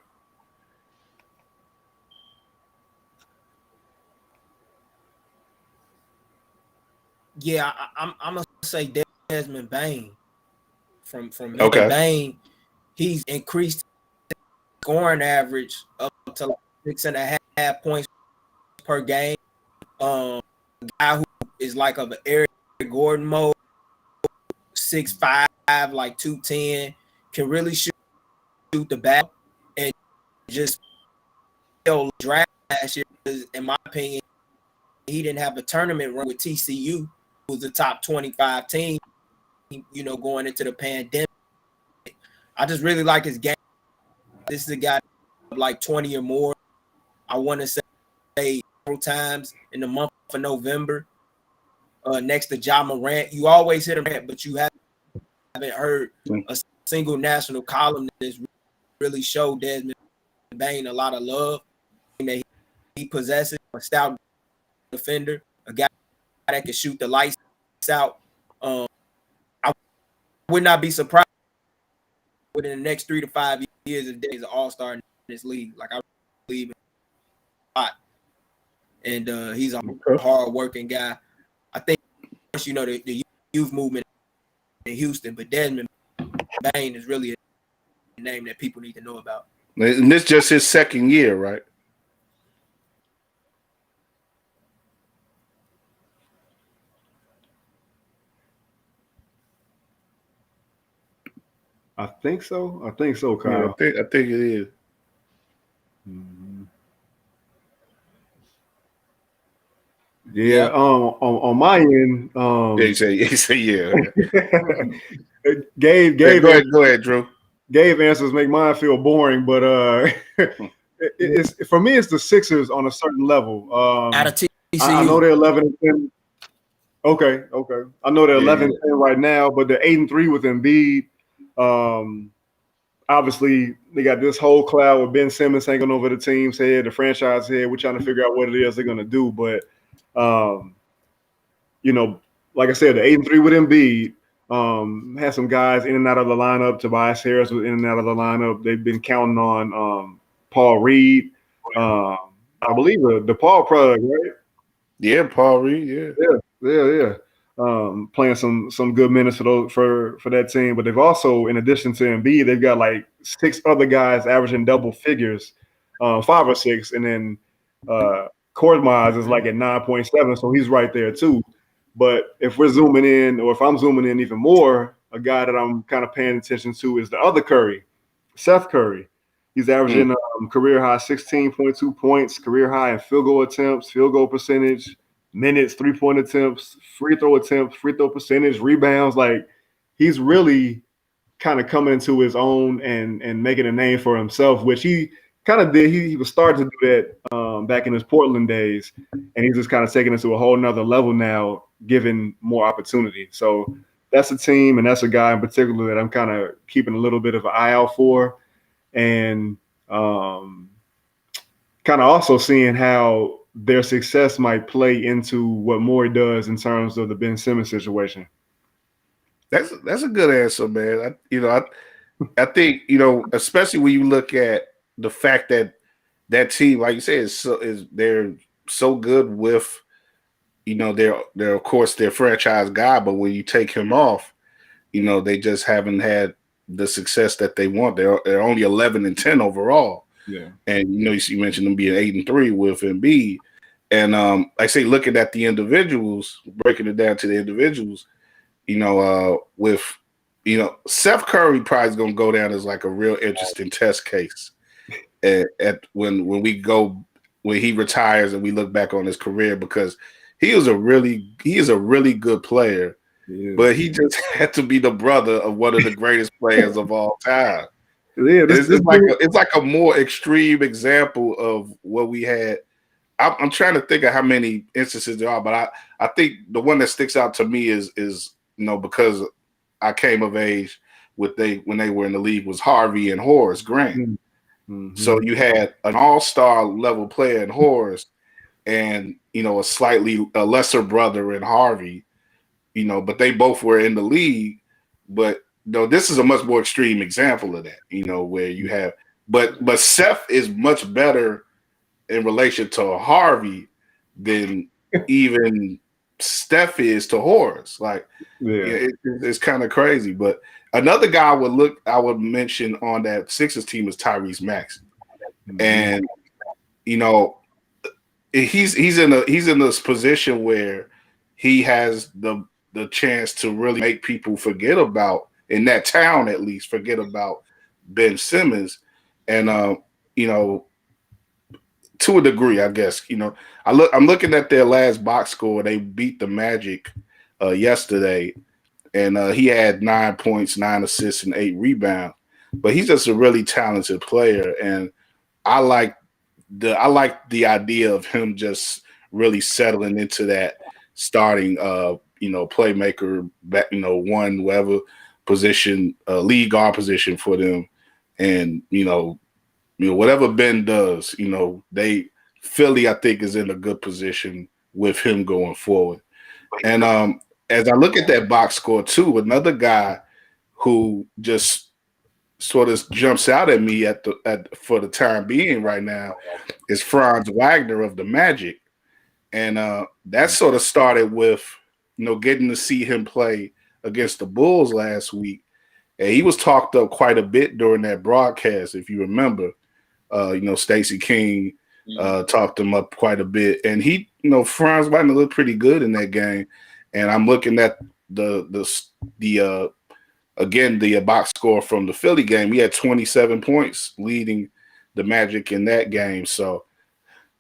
Yeah, I'm gonna say Desmond Bain from Okay. Bain. He's increased scoring average up to like 6.5 points per game. A guy who is like of an Eric Gordon mode, 6'5", like 210, can really shoot the ball, and just draft last year. In my opinion, he didn't have a tournament run with TCU, who was the top 25 team. Going into the pandemic, I just really like his game. This is a guy like 20 or more. I want to say several times in the month of November. Next to Ja Morant, you always hit him, but you haven't heard a single national columnist really show Desmond Bain a lot of love. That he possesses a stout defender, a guy that can shoot the lights out. I would not be surprised within the next 3 to 5 years if he's an all-star in this league. Like, I believe in a lot. And he's a hard-working guy. I think, the youth movement in Houston, but Desmond Bain is really a name that people need to know about. And this just his second year, right? I think so, Kyle. Yeah, I think it is. Mm-hmm. Yeah. On my end, He say yeah. Gabe. Go ahead, Drew. Gabe answers make mine feel boring, but it's for me. It's the Sixers on a certain level. Out of TCU, I know they're 11-10. Okay. I know they're 11-10 right now, but they're 8-3 with Embiid. Obviously, they got this whole cloud with Ben Simmons hanging over the team's head, the franchise head. We're trying to figure out what it is they're going to do. But, like I said, the 8-3 with Embiid, had some guys in and out of the lineup. Tobias Harris was in and out of the lineup. They've been counting on Paul Reed. I believe the Paul product, right? Yeah, Paul Reed, Yeah. Playing some good minutes for that team, but they've also, in addition to Embiid, they've got like 6 other guys averaging double figures, 5 or 6, and then Korkmaz is like at 9.7, so he's right there too. But if we're zooming in, or if I'm zooming in even more, a guy that I'm kind of paying attention to is the other Curry, Seth Curry. He's averaging career high 16.2 points, career high in field goal attempts, field goal percentage, minutes, 3-point attempts, free throw percentage, rebounds. Like, he's really kind of coming into his own and making a name for himself, which he kind of did. He was starting to do that back in his Portland days, and he's just kind of taking it to a whole nother level now, given more opportunity. So that's a team, and that's a guy in particular that I'm kind of keeping a little bit of an eye out for, and kind of also seeing how their success might play into what Morey does in terms of the Ben Simmons situation. That's a good answer, man. I think, especially when you look at the fact that team, like you said, they're so good with, they're of course their franchise guy, but when you take him off, they just haven't had the success that they want. They're only 11-10 overall. Yeah. And you mentioned them being 8-3 with Embiid. And I say looking at the individuals, breaking it down to the individuals, with Seth Curry probably is gonna go down as like a real interesting test case. at when he retires and we look back on his career, because he is a really good player, but he just had to be the brother of one of the greatest players of all time. Yeah, it's like a more extreme example of what we had. I'm trying to think of how many instances there are, but I think the one that sticks out to me is because I came of age when they were in the league was Harvey and Horace Grant. Mm-hmm. So you had an all-star level player in Horace, and a lesser brother in Harvey. But they both were in the league. But this is a much more extreme example of that. Where you have, but Seth is much better in relation to Harvey than even Steph is to Horace. Like, it's kind of crazy. But another guy I would mention on that Sixers team is Tyrese Maxey, and he's in this position where he has the chance to really make people forget about, in that town at least, forget about Ben Simmons, and to a degree, I guess. I'm looking at their last box score. They beat the Magic yesterday, and he had 9 points, 9 assists, and 8 rebounds. But he's just a really talented player, and I like the idea of him just really settling into that starting playmaker, one whatever position, lead guard position for them, and whatever Ben does, Philly, I think, is in a good position with him going forward. And as I look at that box score too, another guy who just sort of jumps out at me for the time being right now is Franz Wagner of the Magic. And that sort of started with, getting to see him play against the Bulls last week. And he was talked up quite a bit during that broadcast, if you remember. Stacey King talked him up quite a bit. And Franz Wagner looked pretty good in that game. And I'm looking at the box score from the Philly game. He had 27 points leading the Magic in that game. So,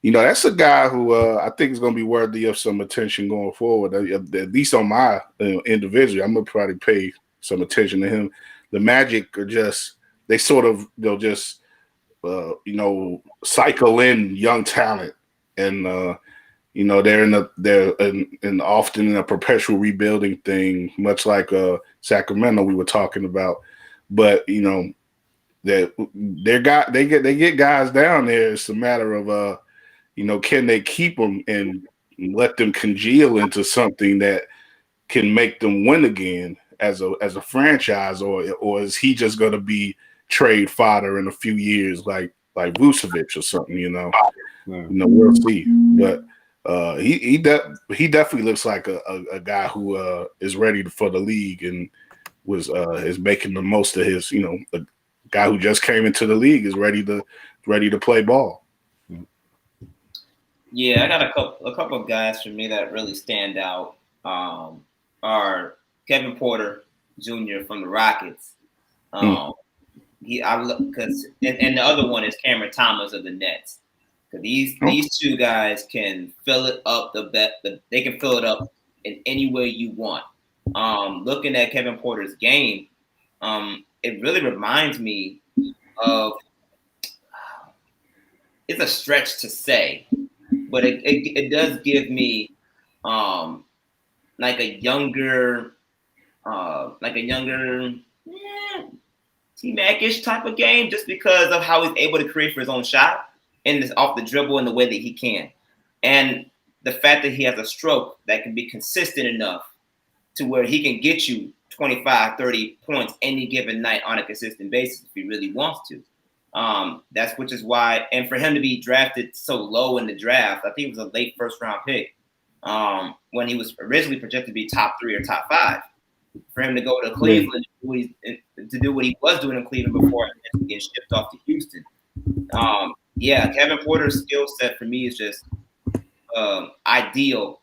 that's a guy who I think is going to be worthy of some attention going forward, at least on my individual. I'm going to probably pay some attention to him. The Magic are they'll just cycle in young talent, and they're often in a perpetual rebuilding thing, much like Sacramento we were talking about. But they get guys down there. It's a matter of can they keep them and let them congeal into something that can make them win again as a franchise, or is he just going to be trade fodder in a few years like Vucevic or something? We'll see. But he definitely looks like a guy who is ready for the league and is making the most of his. A guy who just came into the league is ready to play ball. Yeah, I got a couple of guys for me that really stand out. Are Kevin Porter Jr. from the Rockets. Because the other one is Cameron Thomas of the Nets. These two guys can fill it up they can fill it up in any way you want. Looking at Kevin Porter's game, it really reminds me of, it's a stretch to say, but it does give me like a younger T-Mac-ish type of game, just because of how he's able to create for his own shot and this off the dribble in the way that he can. And the fact that he has a stroke that can be consistent enough to where he can get you 25, 30 points any given night on a consistent basis if he really wants to. Which is why, and for him to be drafted so low in the draft, I think it was a late first round pick, when he was originally projected to be top 3 or top 5. For him to go to Cleveland to do what he was doing in Cleveland before getting shipped off to Houston. Kevin Porter's skill set for me is just ideal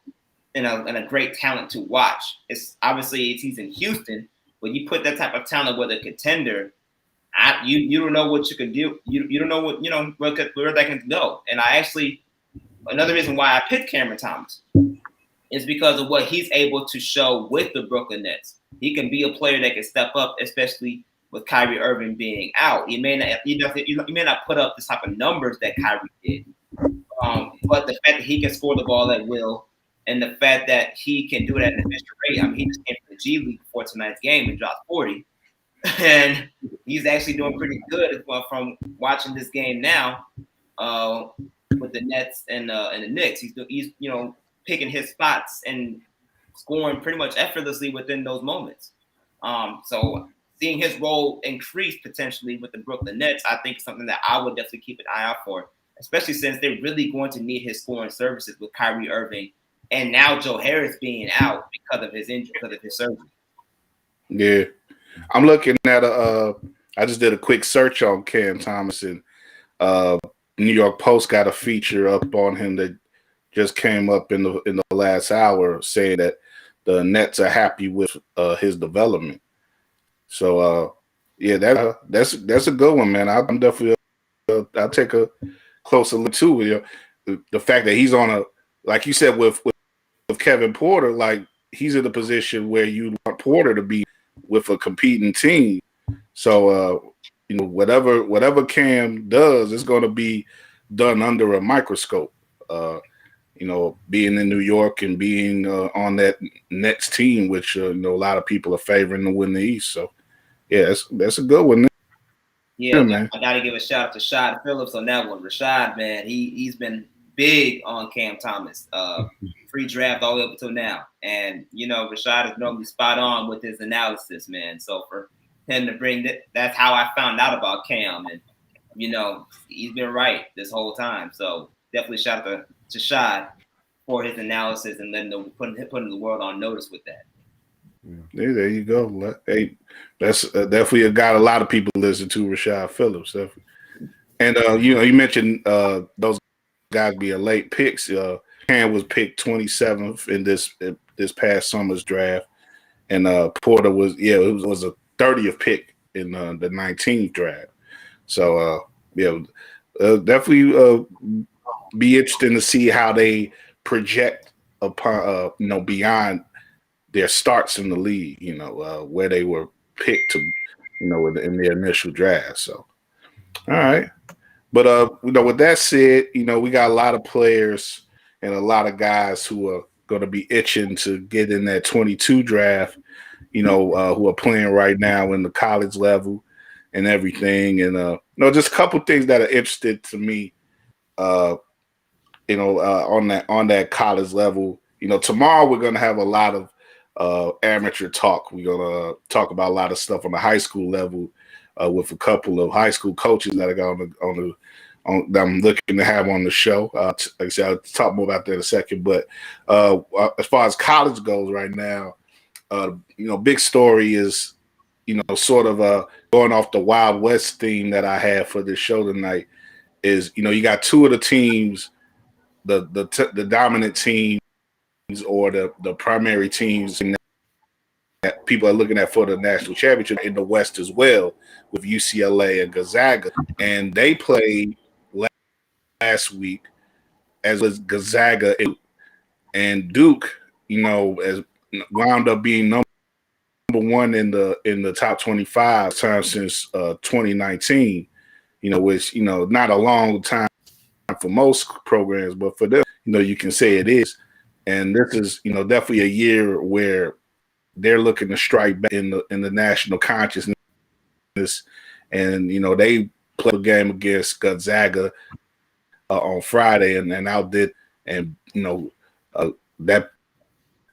and a great talent to watch. It's obviously he's in Houston, but you put that type of talent with a contender, you don't know what you can do. You don't know what where that can go. And another reason why I picked Cameron Thomas is because of what he's able to show with the Brooklyn Nets. He can be a player that can step up, especially with Kyrie Irving being out. He may not put up the type of numbers that Kyrie did, but the fact that he can score the ball at will, and the fact that he can do it at an efficient rate. I mean, he just came from the G League before tonight's game and dropped 40, and he's actually doing pretty good from watching this game now with the Nets and the Knicks. He's picking his spots and scoring pretty much effortlessly within those moments. So seeing his role increase potentially with the Brooklyn Nets, I think is something that I would definitely keep an eye out for, especially since they're really going to need his scoring services with Kyrie Irving and now Joe Harris being out because of his injury, because of his surgery. Yeah. I'm looking at I just did a quick search on Cam Thomas, and New York Post got a feature up on him that just came up in the last hour saying that the Nets are happy with his development. So yeah, that's a good one, man. I'm definitely I'll take a closer look too. You know, the fact that he's on like you said with Kevin Porter, like he's in a position where you want Porter to be with a competing team. So whatever Cam does is going to be done under a microscope. Being in New York and being on that Nets team, which a lot of people are favoring to win the East. So yeah, that's a good one. Yeah, man. I got to give a shout out to Rashad Phillips on that one. Rashad, man, he's been big on Cam Thomas, free draft all the way up until now. And, Rashad is normally spot on with his analysis, man. So for him to bring that's how I found out about Cam. And, he's been right this whole time. So definitely shout out to Shad for his analysis and putting the world on notice with that. Yeah, there you go. Hey, that's definitely a guy a lot of people listen to, Rashad Phillips. Definitely. And you mentioned those guys being late picks. Cam was picked 27th in this past summer's draft, and Porter was it was a 30th pick in the 19th draft. So definitely be interesting to see how they project upon beyond their starts in the league, where they were picked to, in their initial draft. So, all right. But, with that said, we got a lot of players and a lot of guys who are going to be itching to get in that 22 draft, who are playing right now in the college level and everything. And, just a couple things that are interested to me, on that college level. Tomorrow we're going to have a lot of amateur talk. We're going to talk about a lot of stuff on the high school level with a couple of high school coaches that that I'm looking to have on the show. Like I said, I'll talk more about that in a second. But as far as college goes right now, big story is, sort of going off the Wild West theme that I had for this show tonight is, you got two of the teams, the dominant teams or the primary teams that people are looking at for the national championship in the West as well, with UCLA and Gonzaga. And they played last week, as was Gonzaga and Duke, as wound up being number one in the top 25 times since 2019, which, not a long time for most programs, but for them, you can say it is. And this is, definitely a year where they're looking to strike back in the national consciousness. And, they played a game against Gonzaga on Friday and outdid, and, that,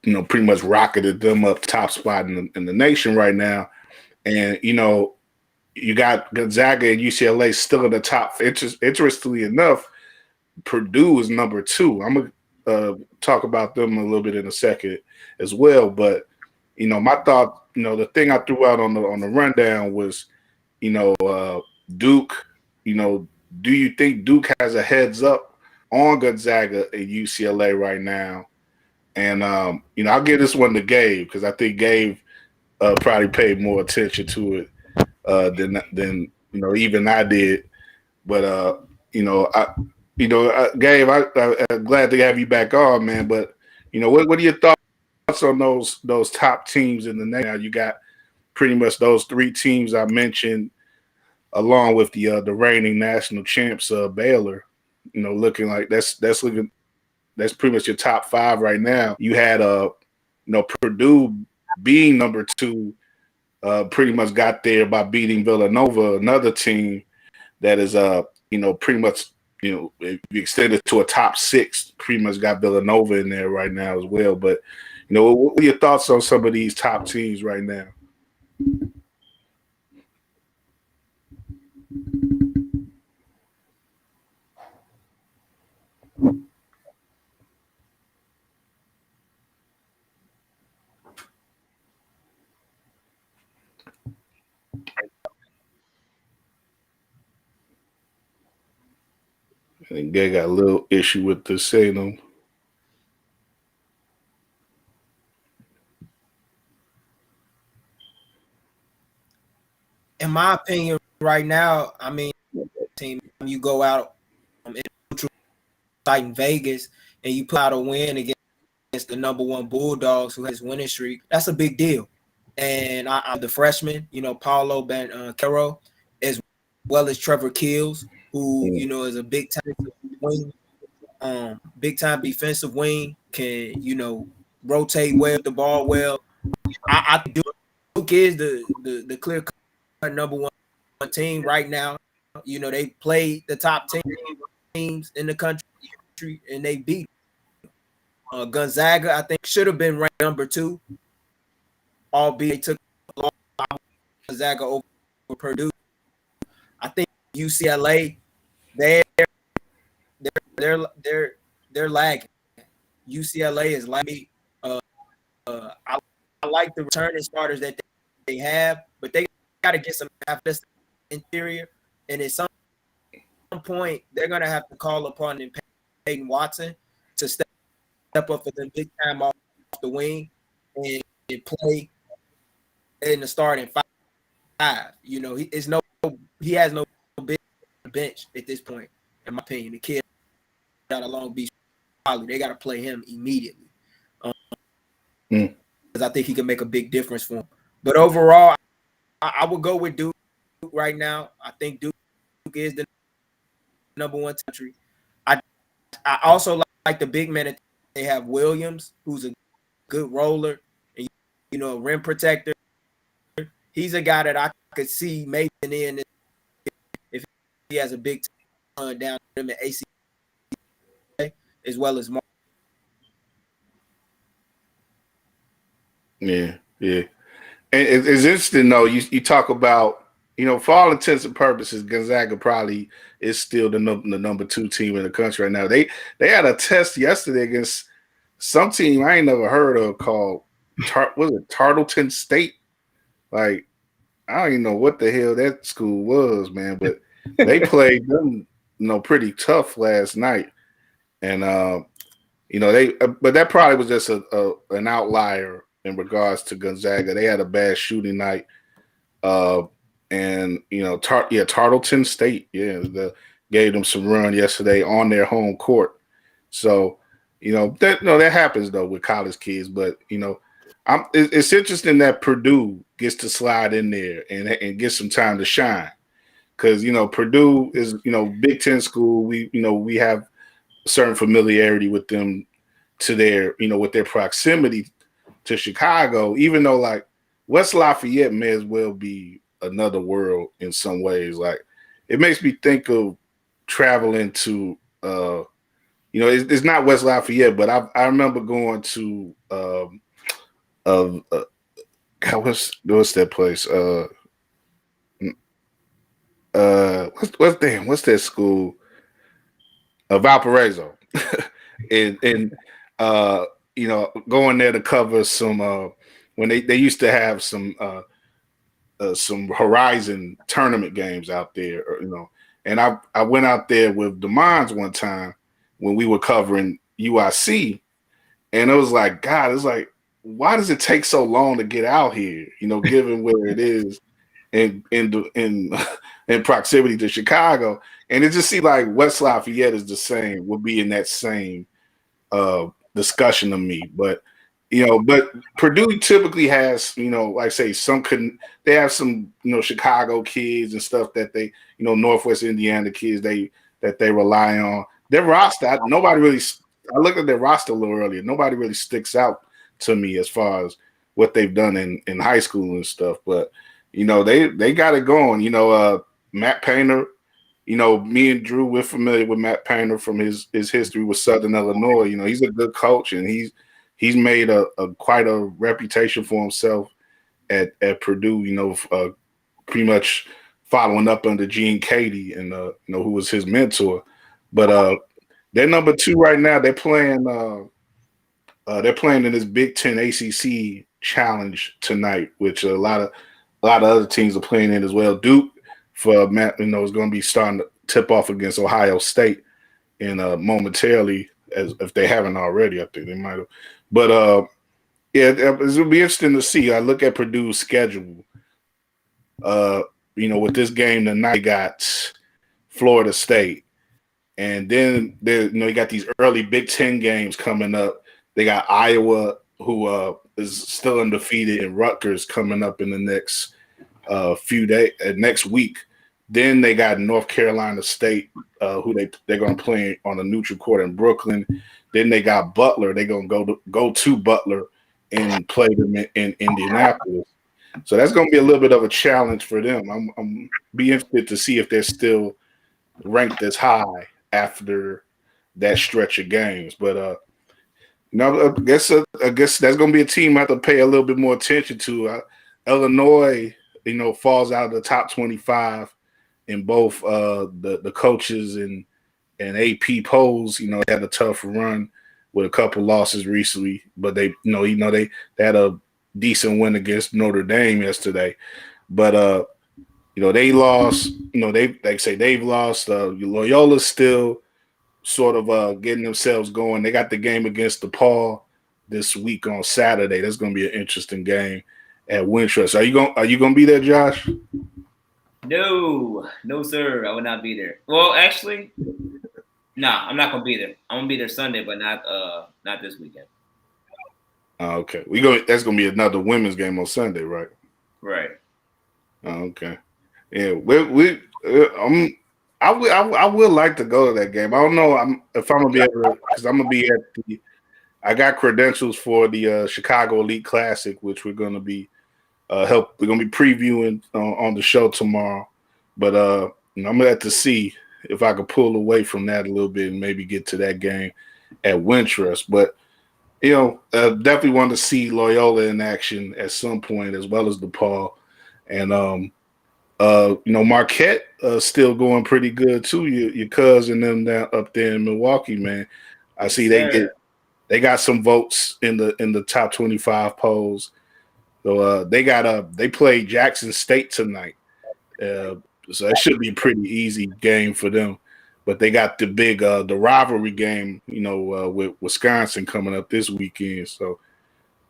pretty much rocketed them up top spot in the nation right now. And, you got Gonzaga and UCLA still in the top. Interestingly enough, Purdue is number 2. I'm going to talk about them a little bit in a second as well. But, my thought, the thing I threw out on the rundown was, Duke, do you think Duke has a heads up on Gonzaga and UCLA right now? And, I'll give this one to Gabe because I think Gabe probably paid more attention to it than even I did. But Gabe, I'm glad to have you back on, man. But what are your thoughts on those top teams in the nation? Now you got pretty much those three teams I mentioned, along with the reigning national champs, Baylor. Looking like that's pretty much your top five right now. You had Purdue being number two, pretty much got there by beating Villanova, another team that is pretty much if you extend it to a top six, pretty much got Villanova in there right now as well. But what are your thoughts on some of these top teams right now? I think they got a little issue with the signal. In my opinion, right now, I mean, team, you go out in Vegas and you put out a win against the number one Bulldogs who has winning streak. That's a big deal. And I'm the freshman, Paulo Banchero, as well as Trevor Keels, who is a big time wing, big time defensive wing, can rotate well, the ball well. I think Duke is the clear cut number one team right now. They played the top 10 teams in the country and they beat Gonzaga. I think should have been ranked number 2, albeit took Gonzaga over Purdue. I think UCLA they're lagging. UCLA is lagging. I like the returning starters that they have, but they got to get some athletic interior, and at some point they're gonna have to call upon Peyton Watson to step up for them big time off the wing and play in the starting five. He has no big bench at this point, in my opinion. The kid out of Long Beach, they got to play him immediately because I think he can make a big difference for him. But overall, I would go with Duke right now. I think Duke is the number one country. I also like the big man that they have, Williams, who's a good roller and a rim protector. He's a guy that I could see maybe in if he has a big time down him at AC as well as Mark. Yeah. And it's interesting though. You talk about for all intents and purposes, Gonzaga probably is still the number 2 team in the country right now. They had a test yesterday against some team I ain't never heard of called Tarleton State. Like I don't even know what the hell that school was, man. But they played them pretty tough last night, and but that probably was just an outlier in regards to Gonzaga. They had a bad shooting night. And Tarleton State, gave them some run yesterday on their home court. So, that happens though with college kids. But it's interesting that Purdue gets to slide in there and get some time to shine, because Purdue is Big Ten school. We have certain familiarity with them to their with their proximity to Chicago. Even though like West Lafayette may as well be another world in some ways. Like it makes me think of traveling to it's not West Lafayette, but I remember going to what's that place? What's that school? Valparaiso. and going there to cover some when they used to have some Horizon tournament games out there, and I went out there with DeMons one time when we were covering UIC, and it was like, God, it's like, why does it take so long to get out here? Given where it is in in proximity to Chicago, and it just seems like West Lafayette is the same. Would be in that same discussion to me, but but Purdue typically has, like I say, they have some, Chicago kids and stuff that they, Northwest Indiana kids that they rely on. Their roster, I looked at their roster a little earlier. Nobody really sticks out to me as far as what they've done in high school and stuff. But they got it going. Matt Painter. Me and Drew, we're familiar with Matt Painter from his history with Southern Illinois. He's a good coach, and he's made a quite a reputation for himself at Purdue. Pretty much following up under Gene Cady, and who was his mentor. But they're number 2 right now. They're playing in this Big Ten ACC challenge tonight, which a lot of other teams are playing in as well. Duke, for Matt, is going to be starting to tip off against Ohio State in momentarily, as if they haven't already. I think they might have. But it'll be interesting to see. I look at Purdue's schedule. With this game tonight, they got Florida State, and then you got these early Big Ten games coming up. They got Iowa, who is still undefeated, and Rutgers coming up in the next few days, next week. Then they got North Carolina State, who they're going to play on a neutral court in Brooklyn. Then they got Butler. They're going to go to Butler and play them in Indianapolis. So that's going to be a little bit of a challenge for them. I'm be interested to see if they're still ranked as high after that stretch of games. But I guess that's going to be a team I have to pay a little bit more attention to. Illinois, falls out of the top 25 in both the coaches and AP polls. They had a tough run with a couple losses recently, but they had a decent win against Notre Dame yesterday. But they lost. They've lost. Loyola's still sort of getting themselves going. They got the game against DePaul this week on Saturday. That's going to be an interesting game at Wintrust. Are you going to be there, Josh? No, sir. I will not be there. Well, actually, no, I'm not going to be there. I'm going to be there Sunday, but not this weekend. Okay. That's going to be another women's game on Sunday, right? Right. Okay. Yeah, I would like to go to that game. I don't know if I'm gonna be able to, because I'm gonna be at I got credentials for the Chicago Elite Classic, which we're gonna be we're gonna be previewing on the show tomorrow. But I'm gonna have to see if I could pull away from that a little bit and maybe get to that game at Wintrust. But definitely want to see Loyola in action at some point, as well as DePaul. And Marquette still going pretty good too. Your cousin them down up there in Milwaukee, man. I see they got some votes in the top 25 polls. So they play Jackson State tonight. So that should be a pretty easy game for them. But they got the big the rivalry game, with Wisconsin coming up this weekend. So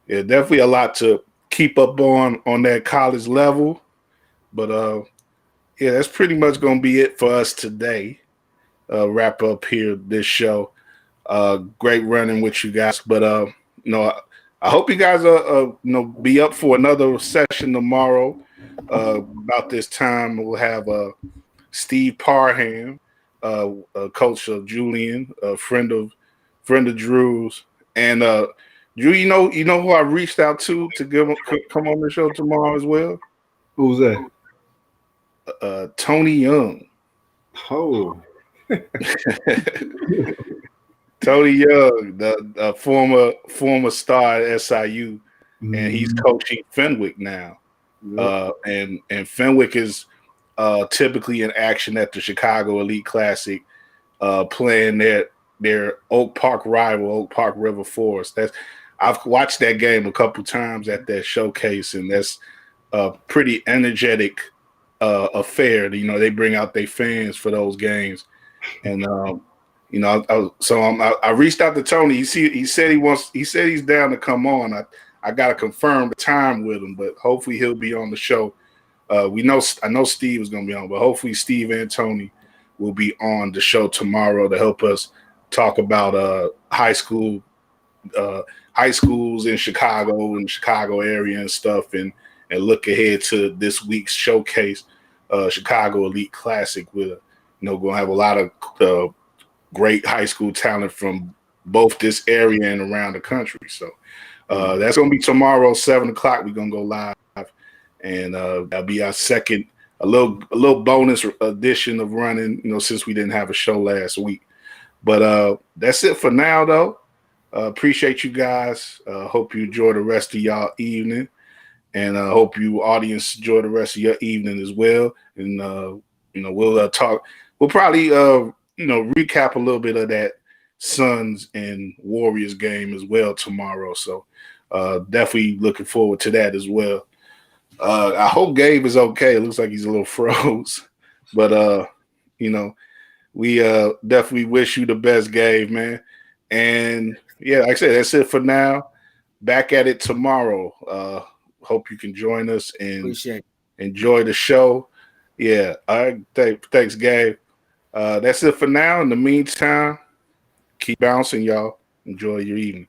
yeah, definitely a lot to keep up on that college level. But yeah, that's pretty much going to be it for us today. Wrap up here this show. Great running with you guys. But I hope you guys be up for another session tomorrow. About this time, we'll have Steve Parham, coach of Julian, a friend of Drew's, and Drew. You know who I reached out to come on the show tomorrow as well. Who's that? Tony Young. Oh. Tony Young, the former star at SIU, and he's coaching Fenwick now. And Fenwick is typically in action at the Chicago Elite Classic, playing their Oak Park rival, Oak Park River Forest. I've watched that game a couple times at that showcase, and that's a pretty energetic affair. They bring out their fans for those games, and I reached out to Tony. He said he's down to come on. I got to confirm the time with him, but hopefully he'll be on the show I know Steve is going to be on, but hopefully Steve and Tony will be on the show tomorrow to help us talk about high schools in Chicago and the Chicago area and stuff, and look ahead to this week's showcase, Chicago Elite Classic. With going to have a lot of great high school talent from both this area and around the country. So that's going to be tomorrow, 7:00. We're going to go live, and that'll be our second, a little bonus edition of Runnin, since we didn't have a show last week. But that's it for now, though. Appreciate you guys. Hope you enjoy the rest of y'all evening, and hope you audience enjoy the rest of your evening as well. And we'll talk. We'll probably recap a little bit of that Suns and Warriors game as well tomorrow. So definitely looking forward to that as well. I hope Gabe is okay. It looks like he's a little froze, but we definitely wish you the best, Gabe, man. And yeah, like I said, that's it for now. Back at it tomorrow. Hope you can join us and enjoy the show. Yeah. All right. Thanks, Gabe. That's it for now. In the meantime, keep bouncing, y'all. Enjoy your evening.